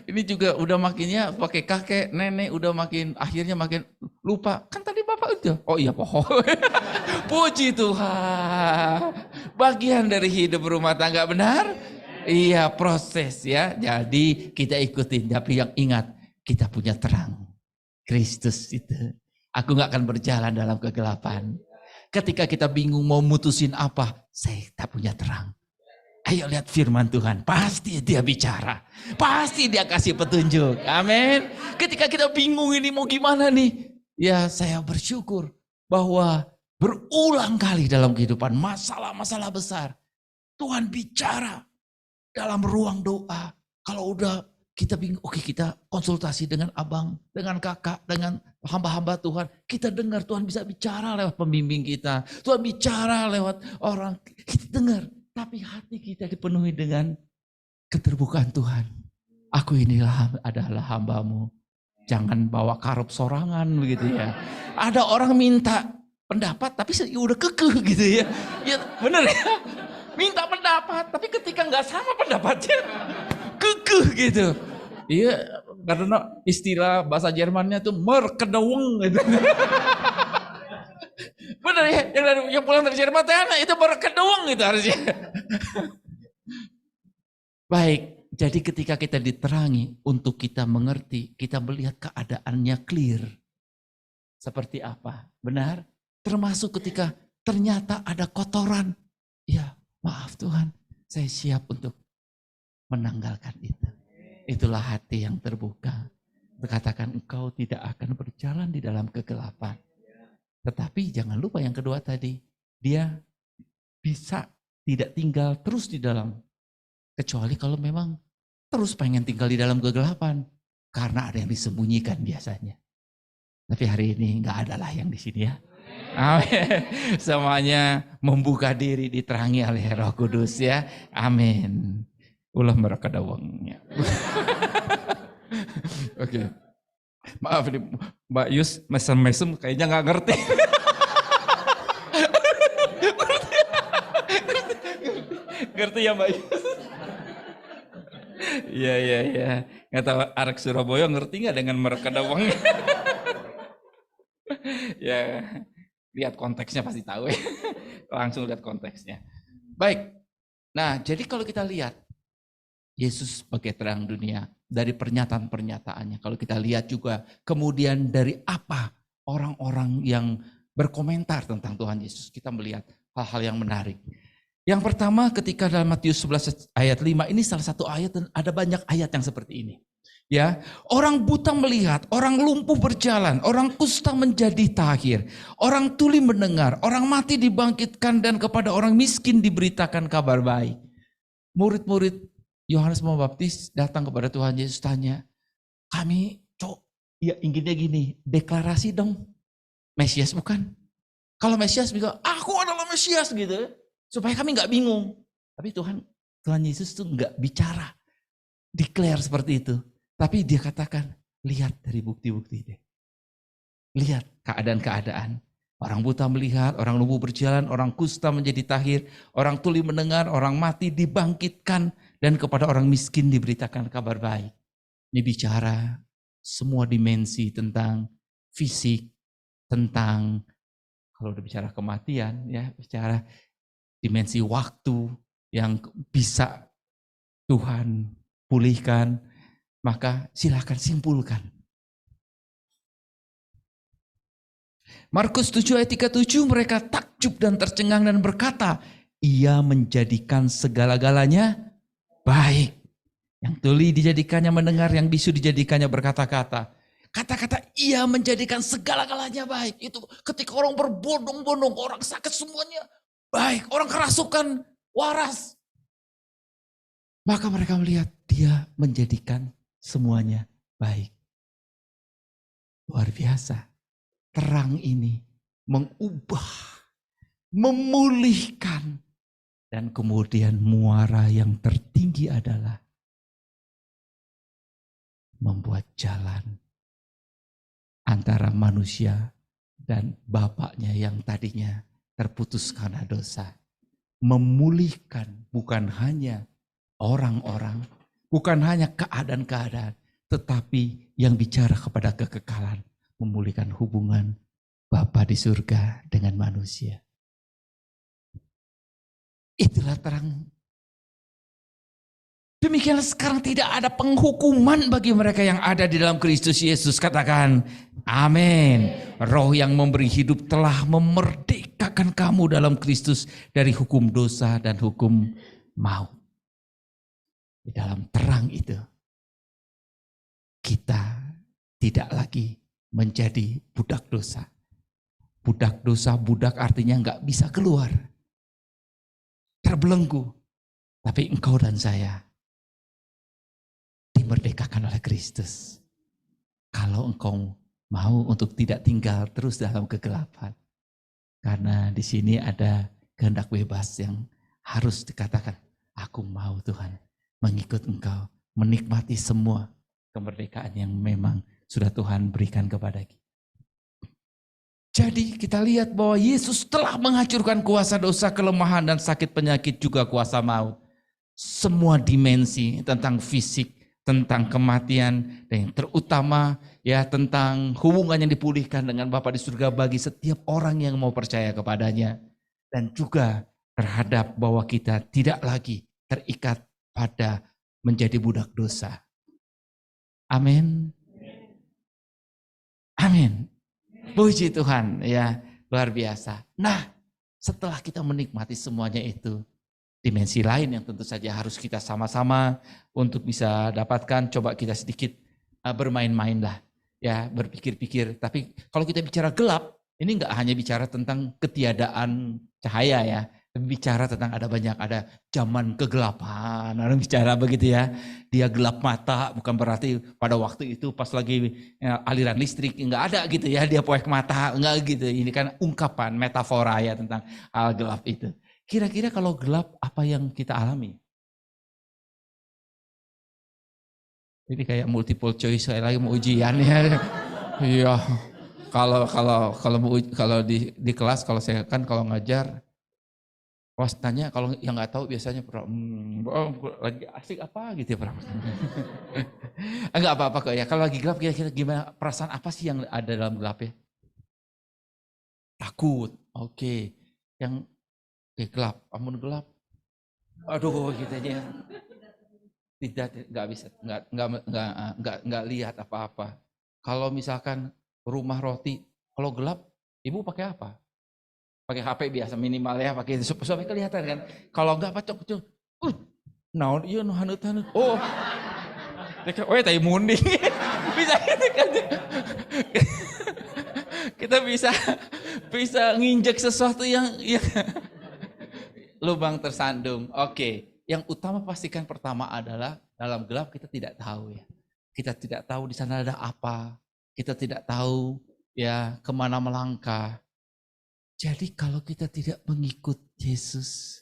Ini juga udah makinnya pakai kakek, nenek udah makin akhirnya makin lupa. Kan tadi Bapak itu. Oh iya pohon. Puji Tuhan. Bagian dari hidup rumah tangga, benar? Iya, proses ya. Jadi kita ikutin, tapi yang ingat kita punya terang. Kristus itu. Aku gak akan berjalan dalam kegelapan. Ketika kita bingung mau mutusin apa, saya tak punya terang. Ayo lihat firman Tuhan, pasti dia bicara. Pasti dia kasih petunjuk. Amin. Ketika kita bingung ini mau gimana nih. Ya saya bersyukur bahwa berulang kali dalam kehidupan masalah-masalah besar. Tuhan bicara dalam ruang doa. Kalau udah kita bingung, oke kita konsultasi dengan abang, dengan kakak, dengan hamba-hamba Tuhan. Kita dengar Tuhan bisa bicara lewat pembimbing kita. Tuhan bicara lewat orang, kita dengar. Tapi hati kita dipenuhi dengan keterbukaan Tuhan. Aku inilah adalah hambamu. Jangan bawa karup sorangan begitu ya. Ada orang minta pendapat tapi udah kekeh gitu ya. Ya benar ya. Minta pendapat tapi ketika nggak sama pendapatnya kekeh gitu. Iya, karena istilah bahasa Jermannya tuh merkedeweng gitu. Benar yang pulang dari Jerman itu berkat doang itu harusnya. Baik, jadi ketika kita diterangi untuk kita mengerti, kita melihat keadaannya clear. Seperti apa? Benar? Termasuk ketika ternyata ada kotoran. Ya, maaf Tuhan, saya siap untuk menanggalkan itu. Itulah hati yang terbuka. Berkatakan engkau tidak akan berjalan di dalam kegelapan. Tetapi jangan lupa yang kedua tadi, dia bisa tidak tinggal terus di dalam. Kecuali kalau memang terus pengen tinggal di dalam kegelapan. Karena ada yang disembunyikan biasanya. Tapi hari ini nggak ada lah yang di sini ya. Amin. Semuanya membuka diri diterangi oleh Roh Kudus ya. Amin. Ulah mereka dawangnya. Oke. Maaf nih Mbak Yus, mesem-mesem kayaknya nggak ngerti. Ngerti ya Mbak Yus? Iya. Nggak tahu Arek Surabaya ngerti nggak dengan mereka dawangnya? Ya, lihat konteksnya pasti tahu ya. Langsung lihat konteksnya. Baik. Nah, jadi kalau kita lihat Yesus sebagai terang dunia dari pernyataan-pernyataannya. Kalau kita lihat juga kemudian dari apa orang-orang yang berkomentar tentang Tuhan Yesus. Kita melihat hal-hal yang menarik. Yang pertama ketika dalam Matius 11 ayat 5 ini salah satu ayat dan ada banyak ayat yang seperti ini. Ya, orang buta melihat, orang lumpuh berjalan, orang kusta menjadi tahir, orang tuli mendengar, orang mati dibangkitkan dan kepada orang miskin diberitakan kabar baik. Murid-murid Yohanes Pembaptis datang kepada Tuhan Yesus tanya, kami ya inginnya gini, deklarasi dong, Mesias bukan? Kalau Mesias bilang, aku adalah Mesias gitu, supaya kami nggak bingung. Tapi Tuhan Yesus tuh nggak bicara, declare seperti itu. Tapi dia katakan, lihat dari bukti-bukti deh. Lihat keadaan-keadaan. Orang buta melihat, orang lumpuh berjalan, orang kusta menjadi tahir, orang tuli mendengar, orang mati dibangkitkan, dan kepada orang miskin diberitakan kabar baik. Ini bicara semua dimensi tentang fisik, tentang kalau udah bicara kematian, ya bicara dimensi waktu yang bisa Tuhan pulihkan. Maka silakan simpulkan. Markus 7 ayat 37 mereka takjub dan tercengang dan berkata, ia menjadikan segala-galanya baik. Yang tuli dijadikannya mendengar, yang bisu dijadikannya berkata-kata. Kata-kata ia menjadikan segala-galanya baik. Itu ketika orang berbondong-bondong, orang sakit semuanya baik. Orang kerasukan waras. Maka mereka melihat dia menjadikan semuanya baik. Luar biasa. Terang ini mengubah, memulihkan. Dan kemudian muara yang tertinggi adalah membuat jalan antara manusia dan Bapaknya yang tadinya terputus karena dosa. Memulihkan bukan hanya orang-orang, bukan hanya keadaan-keadaan, tetapi yang bicara kepada kekekalan, memulihkan hubungan Bapa di surga dengan manusia. Itulah terang. Demikianlah sekarang tidak ada penghukuman bagi mereka yang ada di dalam Kristus Yesus. Katakan, amin. Roh yang memberi hidup telah memerdekakan kamu dalam Kristus dari hukum dosa dan hukum maut. Di dalam terang itu, kita tidak lagi menjadi budak dosa. Budak dosa, budak artinya nggak bisa keluar. Terbelenggu. Tapi engkau dan saya dimerdekakan oleh Kristus. Kalau engkau mau untuk tidak tinggal terus dalam kegelapan. Karena di sini ada kehendak bebas yang harus dikatakan, aku mau Tuhan mengikut engkau, menikmati semua kemerdekaan yang memang sudah Tuhan berikan kepada kita. Jadi kita lihat bahwa Yesus telah menghancurkan kuasa dosa, kelemahan dan sakit penyakit juga kuasa maut. Semua dimensi tentang fisik, tentang kematian, dan yang terutama ya tentang hubungan yang dipulihkan dengan Bapa di surga bagi setiap orang yang mau percaya kepadanya. Dan juga terhadap bahwa kita tidak lagi terikat pada menjadi budak dosa. Amin. Amin. Puji Tuhan, ya luar biasa. Nah, setelah kita menikmati semuanya itu, dimensi lain yang tentu saja harus kita sama-sama untuk bisa dapatkan, coba kita sedikit bermain-main lah, ya berpikir-pikir. Tapi kalau kita bicara gelap, ini enggak hanya bicara tentang ketiadaan cahaya ya, bicara tentang ada zaman kegelapan, orang bicara begitu ya. Dia gelap mata, bukan berarti pada waktu itu pas lagi aliran listrik enggak ada gitu ya, dia poek mata, enggak gitu. Ini kan ungkapan metafora ya tentang hal gelap itu. Kira-kira kalau gelap apa yang kita alami? Ini kayak multiple choice, saya lagi mau ujian ya. Iya. Kalau di kelas kalau saya kan kalau ngajar pas tanya, kalau yang nggak tahu biasanya lagi asik apa gitu ya. Enggak apa-apa kok ya. Kalau lagi gelap kira-kira gimana, perasaan apa sih yang ada dalam gelap ya? Takut. Oke. Yang gelap, amun gelap. Aduh gitu aja. Tidak, nggak bisa, nggak lihat apa-apa. Kalau misalkan rumah roti, kalau gelap, ibu pakai apa? Pakai HP biasa minimal ya, pakai supaya kelihatan kan. Kalau enggak pacok-pacok, naon ieu nu hanut-hanut. Oh. Teh munding. Bisa gitu kan. Kita bisa nginjek sesuatu yang lubang tersandung. Oke. Yang utama pastikan pertama adalah dalam gelap kita tidak tahu ya. Kita tidak tahu di sana ada apa. Kita tidak tahu ya kemana melangkah. Jadi kalau kita tidak mengikut Yesus,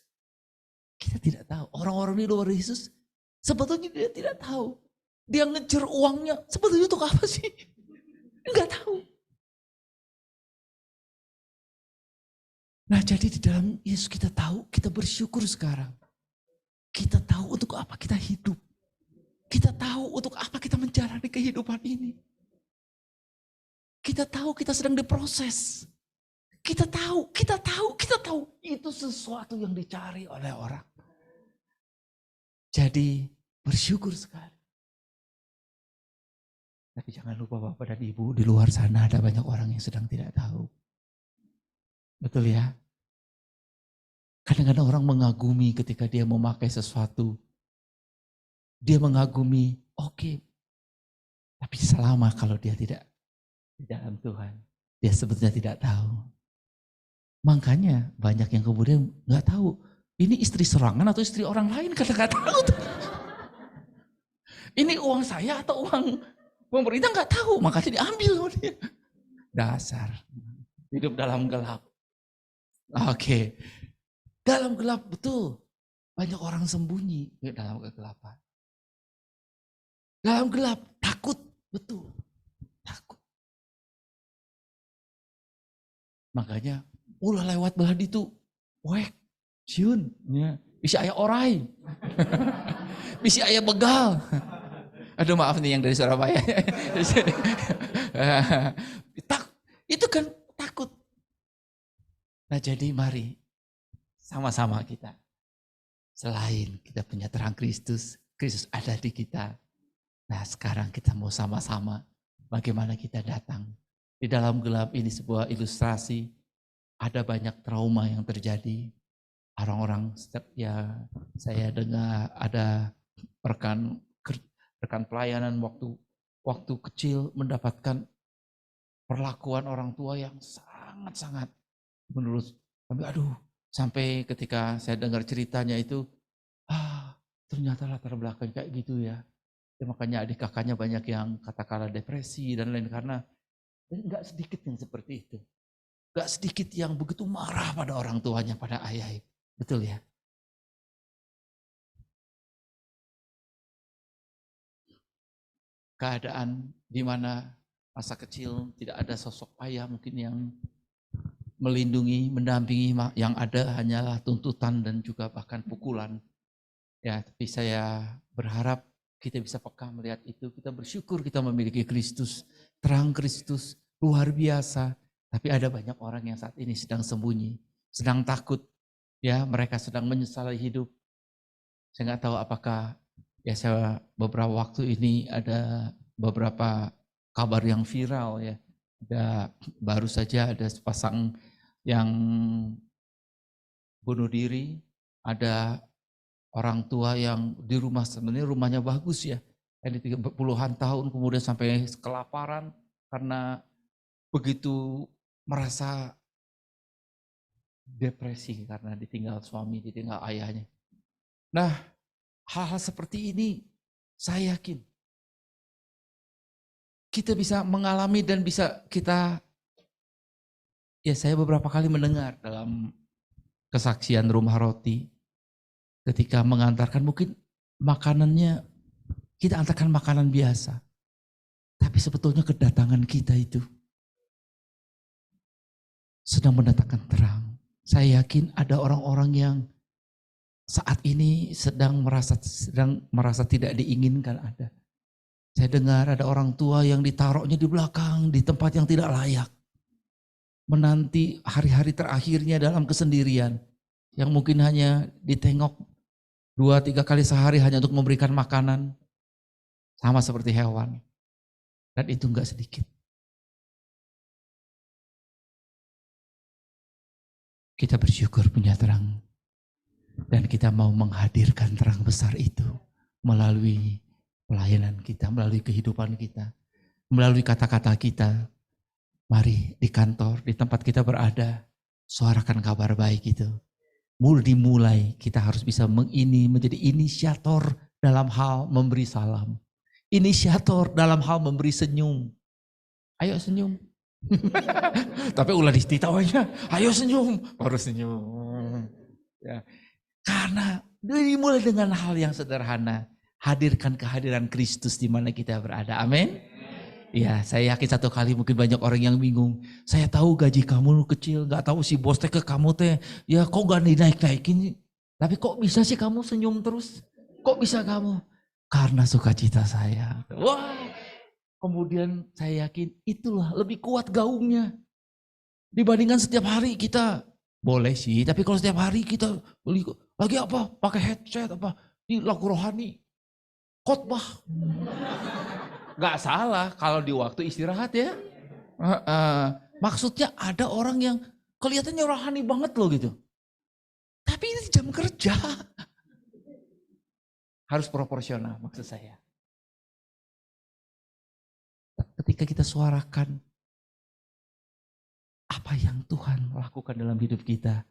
kita tidak tahu. Orang-orang di luar Yesus sebetulnya dia tidak tahu. Dia ngejar uangnya, sebetulnya untuk apa sih? Enggak tahu. Nah jadi di dalam Yesus kita tahu, kita bersyukur sekarang. Kita tahu untuk apa kita hidup. Kita tahu untuk apa kita menjalani kehidupan ini. Kita tahu kita sedang diproses. Kita tahu. Itu sesuatu yang dicari oleh orang. Jadi bersyukur sekali. Tapi jangan lupa Bapak dan Ibu, di luar sana ada banyak orang yang sedang tidak tahu. Betul ya? Kadang-kadang orang mengagumi ketika dia memakai sesuatu. Dia mengagumi, oke. Tapi selama kalau dia tidak di dalam Tuhan, dia sebetulnya tidak tahu. Makanya banyak yang kemudian nggak tahu ini istri serangan atau istri orang lain, karena nggak tahu. Ini uang saya atau uang pemerintah, nggak tahu, makanya diambil loh dia. Dasar hidup dalam gelap. Oke. Dalam gelap betul banyak orang sembunyi dalam kegelapan. Dalam gelap takut betul, takut. Makanya ulah lewat belah itu, wek, siun, ya. Bisa ayah orai, bisa ayah begal. Aduh maaf nih yang dari Surabaya. Itu kan takut. Nah jadi mari sama-sama kita. Selain kita punya terang Kristus, Kristus ada di kita. Nah sekarang kita mau sama-sama bagaimana kita datang. Di dalam gelap ini sebuah ilustrasi. Ada banyak trauma yang terjadi. Orang-orang ya saya dengar ada rekan pelayanan waktu kecil mendapatkan perlakuan orang tua yang sangat-sangat menurut kami, sampai ketika saya dengar ceritanya itu, ternyata latar belakang kayak gitu ya. Makanya adik kakaknya banyak yang katakanlah depresi dan lain, karena enggak sedikit yang seperti itu. Gak sedikit yang begitu marah pada orang tuanya, pada ayah. Betul ya? Keadaan di mana masa kecil tidak ada sosok ayah mungkin yang melindungi, mendampingi, yang ada hanyalah tuntutan dan juga bahkan pukulan. Ya, tapi saya berharap kita bisa peka melihat itu, kita bersyukur kita memiliki Kristus, terang Kristus, luar biasa. Tapi ada banyak orang yang saat ini sedang sembunyi, sedang takut, ya mereka sedang menyesali hidup. Saya nggak tahu apakah, ya saya beberapa waktu ini ada beberapa kabar yang viral ya. Baru saja ada sepasang yang bunuh diri, ada orang tua yang di rumah, sebenarnya rumahnya bagus ya, yang puluhan tahun kemudian sampai kelaparan karena begitu merasa depresi karena ditinggal suami, ditinggal ayahnya. Nah, hal-hal seperti ini saya yakin kita bisa mengalami dan bisa kita, ya saya beberapa kali mendengar dalam kesaksian rumah roti, ketika mengantarkan mungkin makanannya, kita antarkan makanan biasa. Tapi sebetulnya kedatangan kita itu sedang mendatangkan terang. Saya yakin ada orang-orang yang saat ini sedang merasa tidak diinginkan ada. Saya dengar ada orang tua yang ditaruhnya di belakang, di tempat yang tidak layak. Menanti hari-hari terakhirnya dalam kesendirian. Yang mungkin hanya ditengok 2-3 kali sehari hanya untuk memberikan makanan. Sama seperti hewan. Dan itu enggak sedikit. Kita bersyukur punya terang. Dan kita mau menghadirkan terang besar itu melalui pelayanan kita, melalui kehidupan kita, melalui kata-kata kita. Mari di kantor, di tempat kita berada, suarakan kabar baik itu. Dimulai kita harus bisa menjadi inisiator dalam hal memberi salam. Inisiator dalam hal memberi senyum. Ayo senyum. Tapi ulah ditawanya, ayo senyum, baru senyum. Ya. Karena dimulai dengan hal yang sederhana. Hadirkan kehadiran Kristus di mana kita berada. Amin. Ya, saya yakin satu kali mungkin banyak orang yang bingung. Saya tahu gaji kamu kecil, gak tahu si bos teh ke kamu teh, ya kok gak dinaik-naikin. Tapi kok bisa sih kamu senyum terus? Kok bisa kamu? Karena sukacita saya. Wah, kemudian saya yakin itulah lebih kuat gaungnya. Dibandingkan setiap hari kita, boleh sih, tapi kalau setiap hari kita beli, lagi apa? Pakai headset apa? Di lagu rohani, khotbah. Gak salah kalau di waktu istirahat ya. Maksudnya ada orang yang kelihatannya rohani banget loh gitu. Tapi ini jam kerja. Harus proporsional maksud saya. Ketika kita suarakan apa yang Tuhan lakukan dalam hidup kita,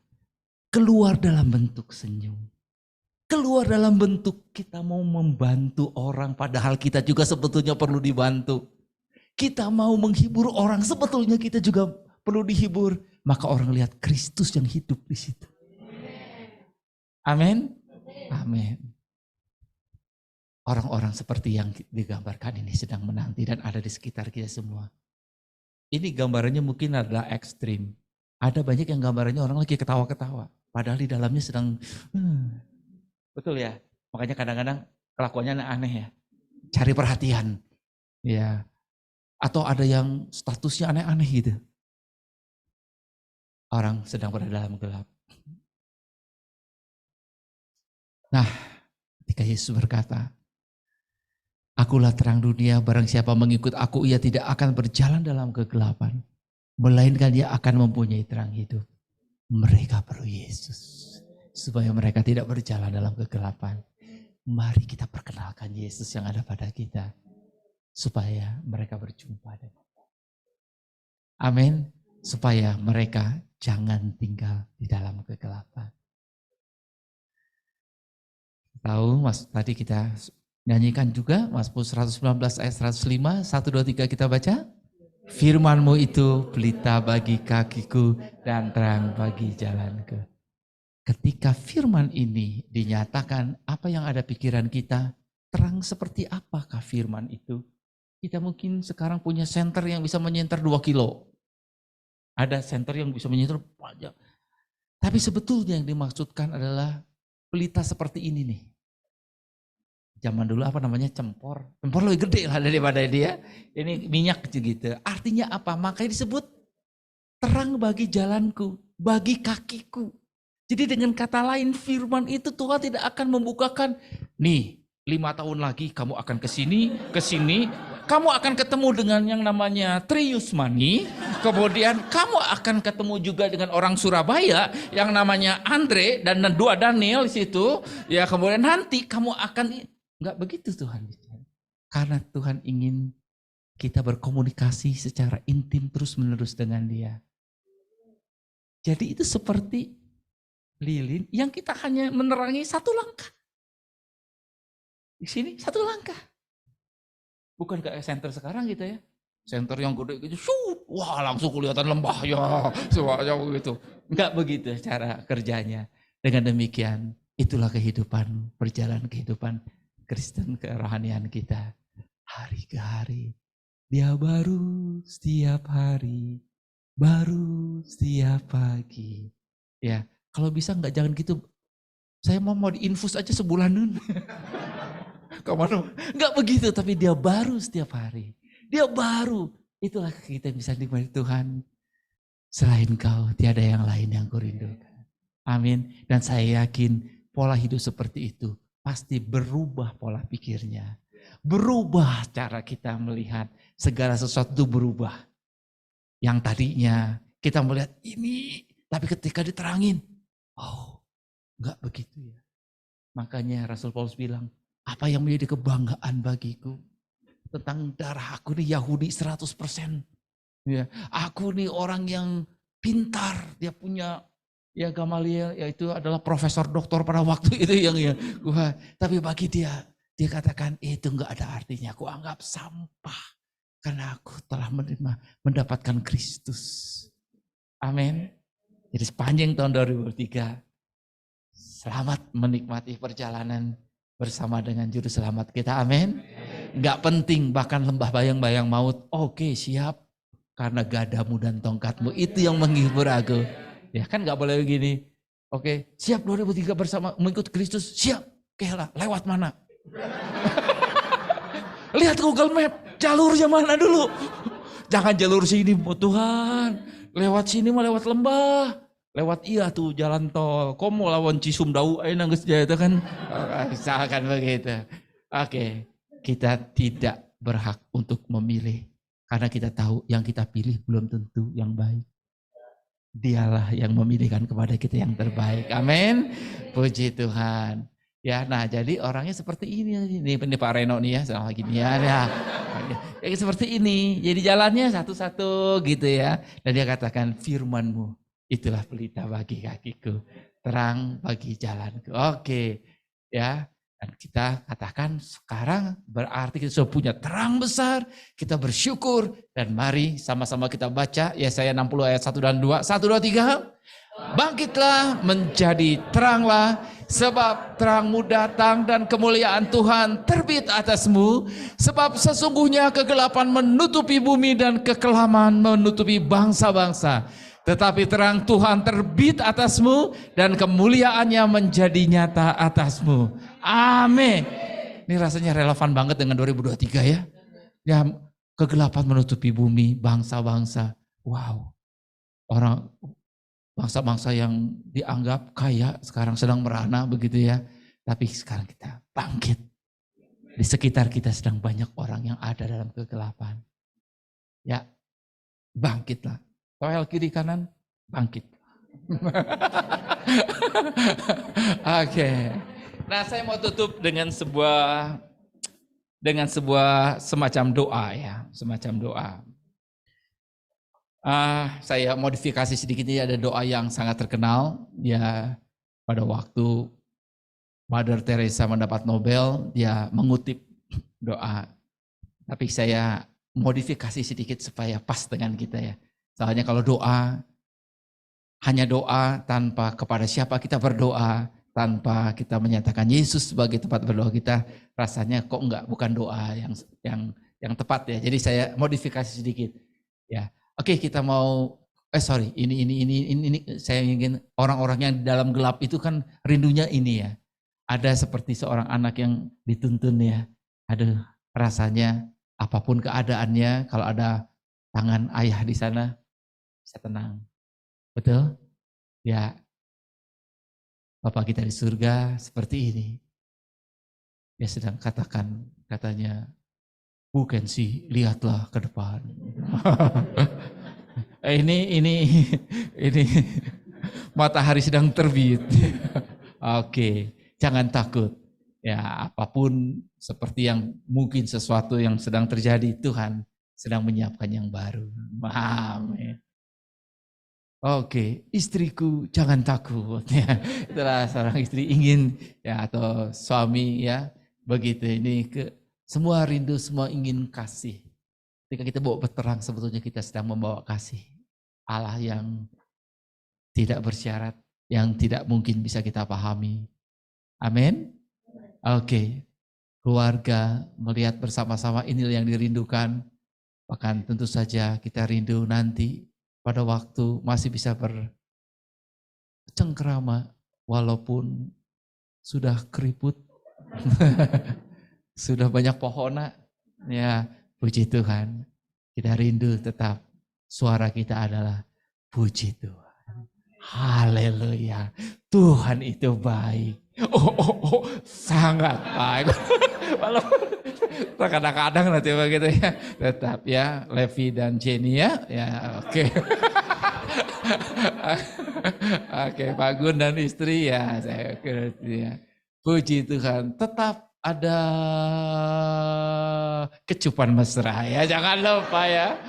keluar dalam bentuk senyum. Keluar dalam bentuk kita mau membantu orang padahal kita juga sebetulnya perlu dibantu. Kita mau menghibur orang sebetulnya kita juga perlu dihibur. Maka orang lihat Kristus yang hidup di situ. Amin. Amin. Orang-orang seperti yang digambarkan ini sedang menanti dan ada di sekitar kita semua. Ini gambarannya mungkin adalah ekstrim. Ada banyak yang gambarannya orang lagi ketawa-ketawa. Padahal di dalamnya sedang betul ya, makanya kadang-kadang kelakuannya aneh ya, cari perhatian, ya, atau ada yang statusnya aneh-aneh gitu. Orang sedang berada dalam gelap. Nah, ketika Yesus berkata, Akulah terang dunia, barang siapa mengikut aku, ia tidak akan berjalan dalam kegelapan, melainkan dia akan mempunyai terang hidup. Mereka perlu Yesus. Supaya mereka tidak berjalan dalam kegelapan. Mari kita perkenalkan Yesus yang ada pada kita. Supaya mereka berjumpa dengan kita. Amin. Supaya mereka jangan tinggal di dalam kegelapan. Tahu mas, tadi kita nyanyikan juga Mazmur 119 ayat 105. 1, 2, 3 kita baca. Firman-Mu itu pelita bagi kakiku dan terang bagi jalanku. Ketika firman ini dinyatakan, apa yang ada pikiran kita, terang seperti apakah firman itu? Kita mungkin sekarang punya senter yang bisa menyenter 2 kilo. Ada senter yang bisa menyenter banyak. Tapi sebetulnya yang dimaksudkan adalah pelita seperti ini nih. zaman dulu apa namanya cempor lebih gede lah daripada dia. Ini minyak gitu. Artinya apa? Makanya disebut terang bagi jalanku, bagi kakiku. Jadi dengan kata lain firman itu Tuhan tidak akan membukakan, nih 5 tahun lagi kamu akan ke sini, kamu akan ketemu dengan yang namanya Triusmani, kemudian kamu akan ketemu juga dengan orang Surabaya yang namanya Andre dan 2 Daniel di situ, ya kemudian nanti kamu akan, enggak begitu Tuhan. Karena Tuhan ingin kita berkomunikasi secara intim terus-menerus dengan Dia. Jadi itu seperti lilin yang kita hanya menerangi 1 langkah. Di sini 1 langkah. Bukan kayak center sekarang gitu ya. Center yang gede gitu, wah langsung kelihatan lembah ya, semuanya begitu. Enggak begitu cara kerjanya. Dengan demikian, itulah kehidupan, perjalanan kehidupan Kristen kerohanian kita. Hari ke hari, Dia baru setiap hari, baru setiap pagi. Ya, kalau bisa jangan gitu. Saya mau diinfus aja sebulanan. Kemana? Enggak begitu, tapi Dia baru setiap hari. Dia baru. Itulah kita bisa nikmati Tuhan. Selain Kau, tiada yang lain yang kurindukan. Amin. Dan saya yakin pola hidup seperti itu pasti berubah pola pikirnya. Berubah cara kita melihat segala sesuatu berubah. Yang tadinya kita melihat ini, tapi ketika diterangin, oh enggak begitu ya. Makanya Rasul Paulus bilang, apa yang menjadi kebanggaan bagiku tentang darah aku nih Yahudi 100%. Ya, aku nih orang yang pintar, dia punya ya Gamaliel, yaitu adalah profesor doktor pada waktu itu yang ya. Tapi bagi dia katakan itu enggak ada artinya, aku anggap sampah karena aku telah mendapatkan Kristus. Amin. Jadi sepanjang tahun 2003 selamat menikmati perjalanan bersama dengan juru selamat kita, amin. Gak penting bahkan lembah bayang-bayang maut, oke siap, karena gadamu dan tongkatmu itu yang menghibur aku. Ya kan gak boleh begini, oke siap 2003 bersama mengikut Kristus, siap, oke lah lewat mana? Lihat Google Map, jalurnya mana dulu. Jangan jalur sini, Tuhan, lewat sini mah lewat lembah. Lewat iya tuh jalan tol, komo lawan Cisumdawu ayo geus itu kan. Misalkan begitu. Oke, kita tidak berhak untuk memilih karena kita tahu yang kita pilih belum tentu yang baik. Dialah yang memilihkan kepada kita yang terbaik. Amin. Puji Tuhan. Ya, nah jadi orangnya seperti ini Pak Reno nih ya, sama gini ya. Ya seperti ini. Jadi jalannya satu-satu gitu ya. Dan dia katakan firman-Mu itulah pelita bagi kakiku, terang bagi jalanku. Oke, ya. Dan kita katakan sekarang berarti kita sudah punya terang besar, kita bersyukur. Dan mari sama-sama kita baca Yesaya 60 ayat 1 dan 2. 1, 2, 3. Bangkitlah menjadi teranglah, sebab terangmu datang dan kemuliaan Tuhan terbit atasmu. Sebab sesungguhnya kegelapan menutupi bumi dan kekelaman menutupi bangsa-bangsa. Tetapi terang Tuhan terbit atasmu dan kemuliaannya menjadi nyata atasmu. Amin. Ini rasanya relevan banget dengan 2023 ya. Ya, kegelapan menutupi bumi, bangsa-bangsa. Wow. Orang bangsa-bangsa yang dianggap kaya sekarang sedang merana begitu ya. Tapi sekarang kita bangkit. Di sekitar kita sedang banyak orang yang ada dalam kegelapan. Ya, bangkitlah. Toel kiri kanan, bangkit. Oke. Nah, saya mau tutup dengan sebuah semacam doa ya, semacam doa. Saya modifikasi sedikit, ini ada doa yang sangat terkenal ya. Pada waktu Mother Teresa mendapat Nobel, dia mengutip doa. Tapi saya modifikasi sedikit supaya pas dengan kita ya. Soalnya kalau doa, hanya doa tanpa kepada siapa kita berdoa, tanpa kita menyatakan Yesus sebagai tempat berdoa kita, rasanya kok bukan doa yang tepat ya. Jadi saya modifikasi sedikit. Ya, oke, kita mau ini saya ingin orang-orang yang di dalam gelap itu kan rindunya ini ya. Ada seperti seorang anak yang dituntun ya. Aduh, rasanya apapun keadaannya, kalau ada tangan ayah di sana, bisa tenang. Betul? Ya, Bapak kita di surga seperti ini. Dia sedang katakan, katanya, bukan sih, lihatlah ke depan. ini matahari sedang terbit. Oke, jangan takut. Ya, apapun seperti yang mungkin sesuatu yang sedang terjadi, Tuhan sedang menyiapkan yang baru. Amin. Oke, istriku jangan takut. Ya, itulah seorang istri ingin ya atau suami ya begitu. Ini semua rindu, semua ingin kasih. Ketika kita bawa berterang, sebetulnya kita sedang membawa kasih Allah yang tidak bersyarat, yang tidak mungkin bisa kita pahami. Amin. Oke, keluarga melihat bersama-sama inilah yang dirindukan. Bahkan tentu saja kita rindu nanti pada waktu masih bisa bercengkerama walaupun sudah keriput, sudah banyak pohon. Ya, puji Tuhan. Kita rindu tetap suara kita adalah puji Tuhan. Haleluya. Tuhan itu baik. Oh, sangat baik. Walaupun kadang-kadang nanti begitu ya. Tetap ya, Levi dan Jenny ya. Ya, oke. Oke, Pak Gun dan istri ya, saya ngerti ya. Puji Tuhan, tetap ada kecupan mesra ya, jangan lupa ya.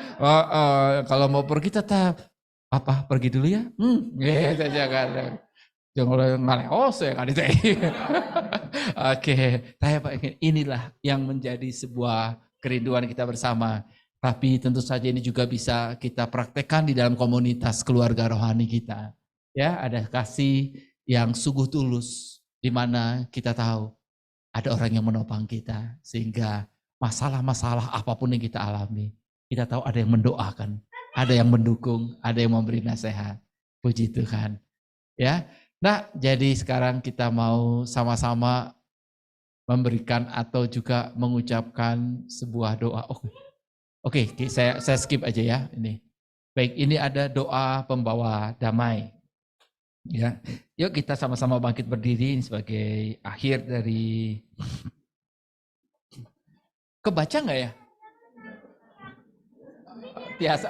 Kalau mau pergi tetap pergi dulu ya. Jangan ngaleos ya kan itu. Oke, saya ingin inilah yang menjadi sebuah kerinduan kita bersama. Tapi tentu saja ini juga bisa kita praktekkan di dalam komunitas keluarga rohani kita. Ya, ada kasih yang sungguh tulus di mana kita tahu ada orang yang menopang kita sehingga masalah-masalah apapun yang kita alami, kita tahu ada yang mendoakan, ada yang mendukung, ada yang memberi nasihat. Puji Tuhan. Ya. Nah, jadi sekarang kita mau sama-sama memberikan atau juga mengucapkan sebuah doa. Oke, saya skip aja ya ini. Baik, ini ada doa pembawa damai. Ya, yuk kita sama-sama bangkit berdiri sebagai akhir dari. Kebaca nggak ya? Biasa.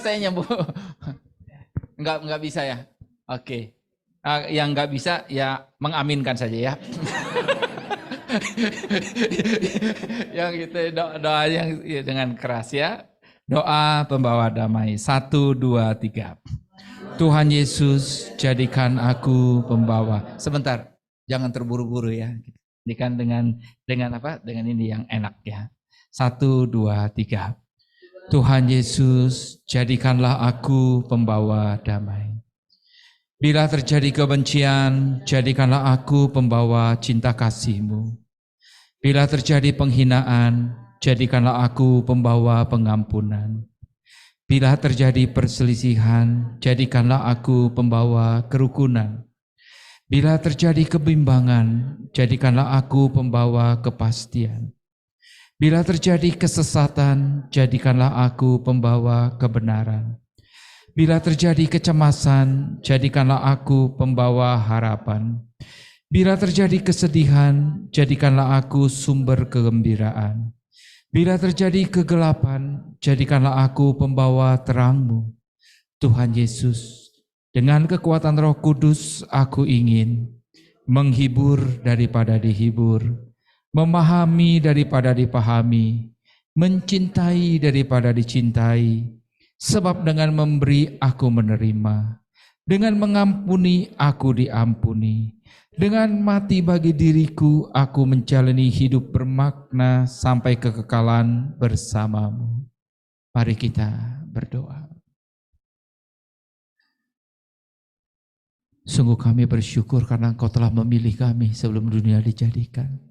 Saya nyambung. Nggak bisa ya. Oke. Yang nggak bisa ya mengaminkan saja ya. Yang itu doa yang dengan keras ya. Doa pembawa damai. 1, 2, 3. Tuhan Yesus, jadikan aku pembawa. Sebentar, jangan terburu-buru ya. Jadikan dengan apa? Dengan ini yang enak ya. 1, 2, 3. Tuhan Yesus, jadikanlah aku pembawa damai. Bila terjadi kebencian, jadikanlah aku pembawa cinta kasih-Mu. Bila terjadi penghinaan, jadikanlah aku pembawa pengampunan. Bila terjadi perselisihan, jadikanlah aku pembawa kerukunan. Bila terjadi kebimbangan, jadikanlah aku pembawa kepastian. Bila terjadi kesesatan, jadikanlah aku pembawa kebenaran. Bila terjadi kecemasan, jadikanlah aku pembawa harapan. Bila terjadi kesedihan, jadikanlah aku sumber kegembiraan. Bila terjadi kegelapan, jadikanlah aku pembawa terang-Mu. Tuhan Yesus, dengan kekuatan Roh Kudus aku ingin menghibur daripada dihibur, memahami daripada dipahami, mencintai daripada dicintai. Sebab dengan memberi aku menerima, dengan mengampuni aku diampuni, dengan mati bagi diriku aku menjalani hidup bermakna sampai kekekalan bersama-Mu. Mari kita berdoa. Sungguh kami bersyukur karena Engkau telah memilih kami sebelum dunia dijadikan.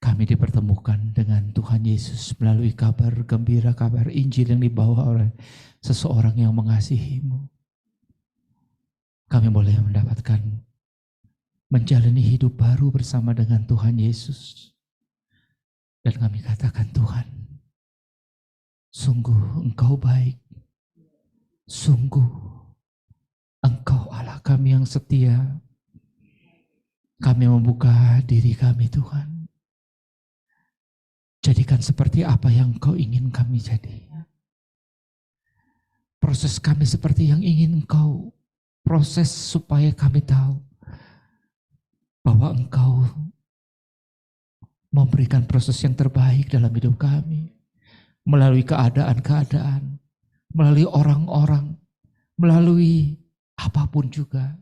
Kami dipertemukan dengan Tuhan Yesus melalui kabar gembira, kabar Injil yang dibawa oleh seseorang yang mengasihi-Mu. kami boleh mendapatkan menjalani hidup baru bersama dengan Tuhan Yesus. Dan kami katakan, Tuhan, sungguh Engkau baik, sungguh Engkau Allah kami yang setia. Kami membuka diri kami, Tuhan. Jadikan seperti apa yang Engkau ingin kami jadi. Proses kami seperti yang ingin Engkau proses supaya kami tahu bahwa Engkau memberikan proses yang terbaik dalam hidup kami. Melalui keadaan-keadaan, melalui orang-orang, melalui apapun juga.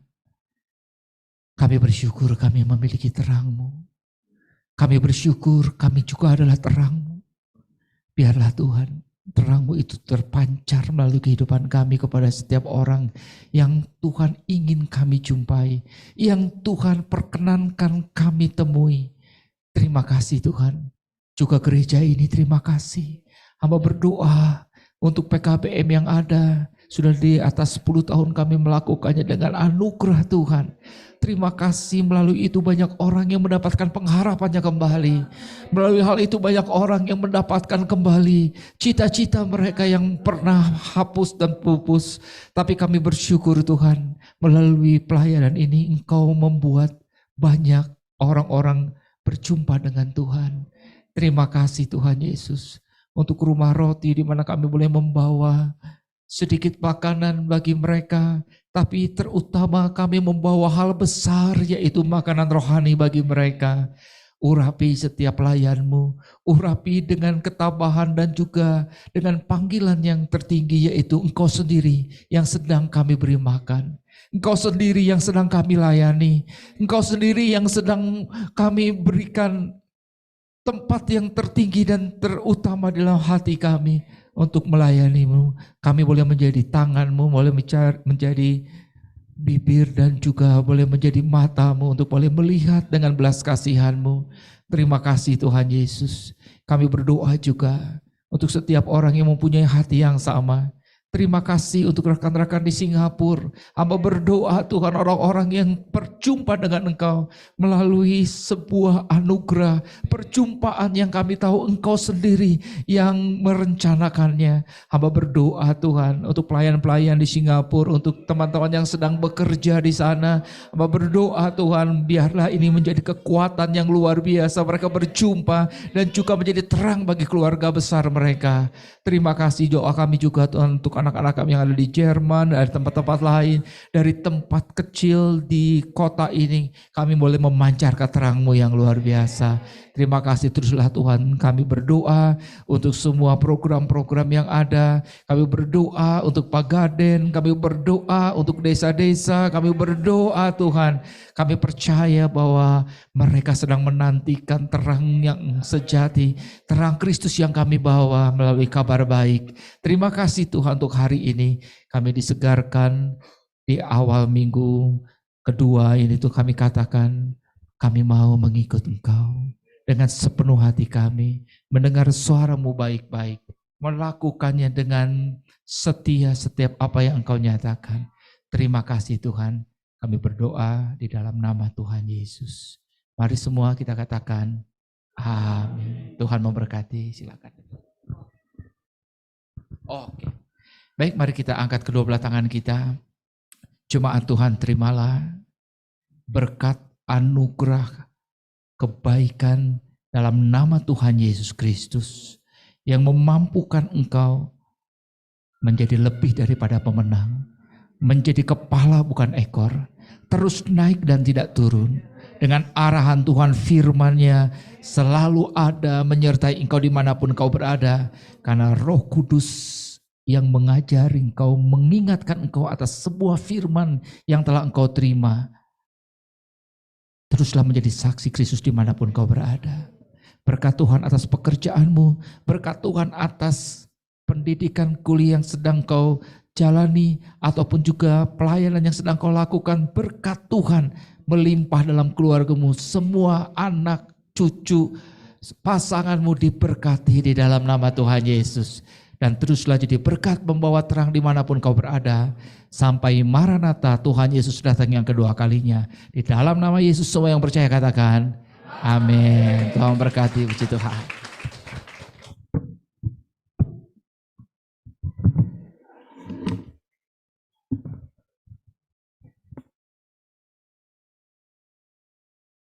Kami bersyukur kami memiliki terang-Mu. Kami bersyukur kami juga adalah terang-Mu. Biarlah Tuhan, terang-Mu itu terpancar melalui kehidupan kami kepada setiap orang yang Tuhan ingin kami jumpai, yang Tuhan perkenankan kami temui. Terima kasih Tuhan. Juga gereja ini terima kasih. Hamba berdoa untuk PKBM yang ada. Sudah di atas 10 tahun kami melakukannya dengan anugerah Tuhan. Terima kasih, melalui itu banyak orang yang mendapatkan pengharapannya kembali. Melalui hal itu banyak orang yang mendapatkan kembali cita-cita mereka yang pernah hapus dan pupus. Tapi kami bersyukur Tuhan, melalui pelayanan ini Engkau membuat banyak orang-orang berjumpa dengan Tuhan. Terima kasih Tuhan Yesus. Untuk rumah roti di mana kami boleh membawa sedikit makanan bagi mereka, tapi terutama kami membawa hal besar, yaitu makanan rohani bagi mereka. Urapi setiap pelayan-Mu, urapi dengan ketabahan dan juga dengan panggilan yang tertinggi, yaitu Engkau sendiri yang sedang kami beri makan. Engkau sendiri yang sedang kami layani. Engkau sendiri yang sedang kami berikan tempat yang tertinggi dan terutama dalam hati kami untuk melayani-Mu. Kami boleh menjadi tangan-Mu, boleh menjadi bibir dan juga boleh menjadi mata-Mu untuk boleh melihat dengan belas kasihan-Mu. Terima kasih Tuhan Yesus. Kami berdoa juga untuk setiap orang yang mempunyai hati yang sama. Terima kasih untuk rekan-rekan di Singapura. Hamba berdoa Tuhan, orang-orang yang berjumpa dengan Engkau melalui sebuah anugerah, perjumpaan yang kami tahu Engkau sendiri yang merencanakannya. Hamba berdoa Tuhan untuk pelayan-pelayan di Singapura, untuk teman-teman yang sedang bekerja di sana. Hamba berdoa Tuhan, biarlah ini menjadi kekuatan yang luar biasa. Mereka berjumpa dan juga menjadi terang bagi keluarga besar mereka. Terima kasih, doa kami juga Tuhan untuk anak-anak kami yang ada di Jerman, dari tempat-tempat lain, dari tempat kecil di kota ini, kami boleh memancarkan terang-Mu yang luar biasa. Terima kasih, teruslah Tuhan. Kami berdoa untuk semua program-program yang ada. Kami berdoa untuk Pagaden, kami berdoa untuk desa-desa, kami berdoa Tuhan. Kami percaya bahwa mereka sedang menantikan terang yang sejati, terang Kristus yang kami bawa melalui kabar baik. Terima kasih Tuhan untuk hari ini. Kami disegarkan di awal minggu kedua ini tuh kami katakan, kami mau mengikut Engkau dengan sepenuh hati kami, mendengar suara-Mu baik-baik, melakukannya dengan setia setiap apa yang Engkau nyatakan. Terima kasih Tuhan. Kami berdoa di dalam nama Tuhan Yesus. Mari semua kita katakan, amin. Tuhan memberkati, silakan. Oke. Baik, mari kita angkat kedua belah tangan kita. Jemaat Tuhan, terimalah berkat anugerah kebaikan dalam nama Tuhan Yesus Kristus yang memampukan engkau menjadi lebih daripada pemenang, menjadi kepala bukan ekor, terus naik dan tidak turun. Dengan arahan Tuhan, firman-Nya selalu ada menyertai engkau dimanapun engkau berada. Karena Roh Kudus yang mengajari engkau, mengingatkan engkau atas sebuah firman yang telah engkau terima. Teruslah menjadi saksi Kristus dimanapun engkau berada. Berkat Tuhan atas pekerjaanmu, berkat Tuhan atas pendidikan kuliah yang sedang kau jalani, ataupun juga pelayanan yang sedang kau lakukan. Berkat Tuhan melimpah dalam keluargamu, semua anak, cucu, pasanganmu diberkati di dalam nama Tuhan Yesus. dan teruslah jadi berkat membawa terang dimanapun kau berada, sampai Maranatha Tuhan Yesus datang yang kedua kalinya. Di dalam nama Yesus semua yang percaya katakan, amin. Tuhan berkati, puji Tuhan.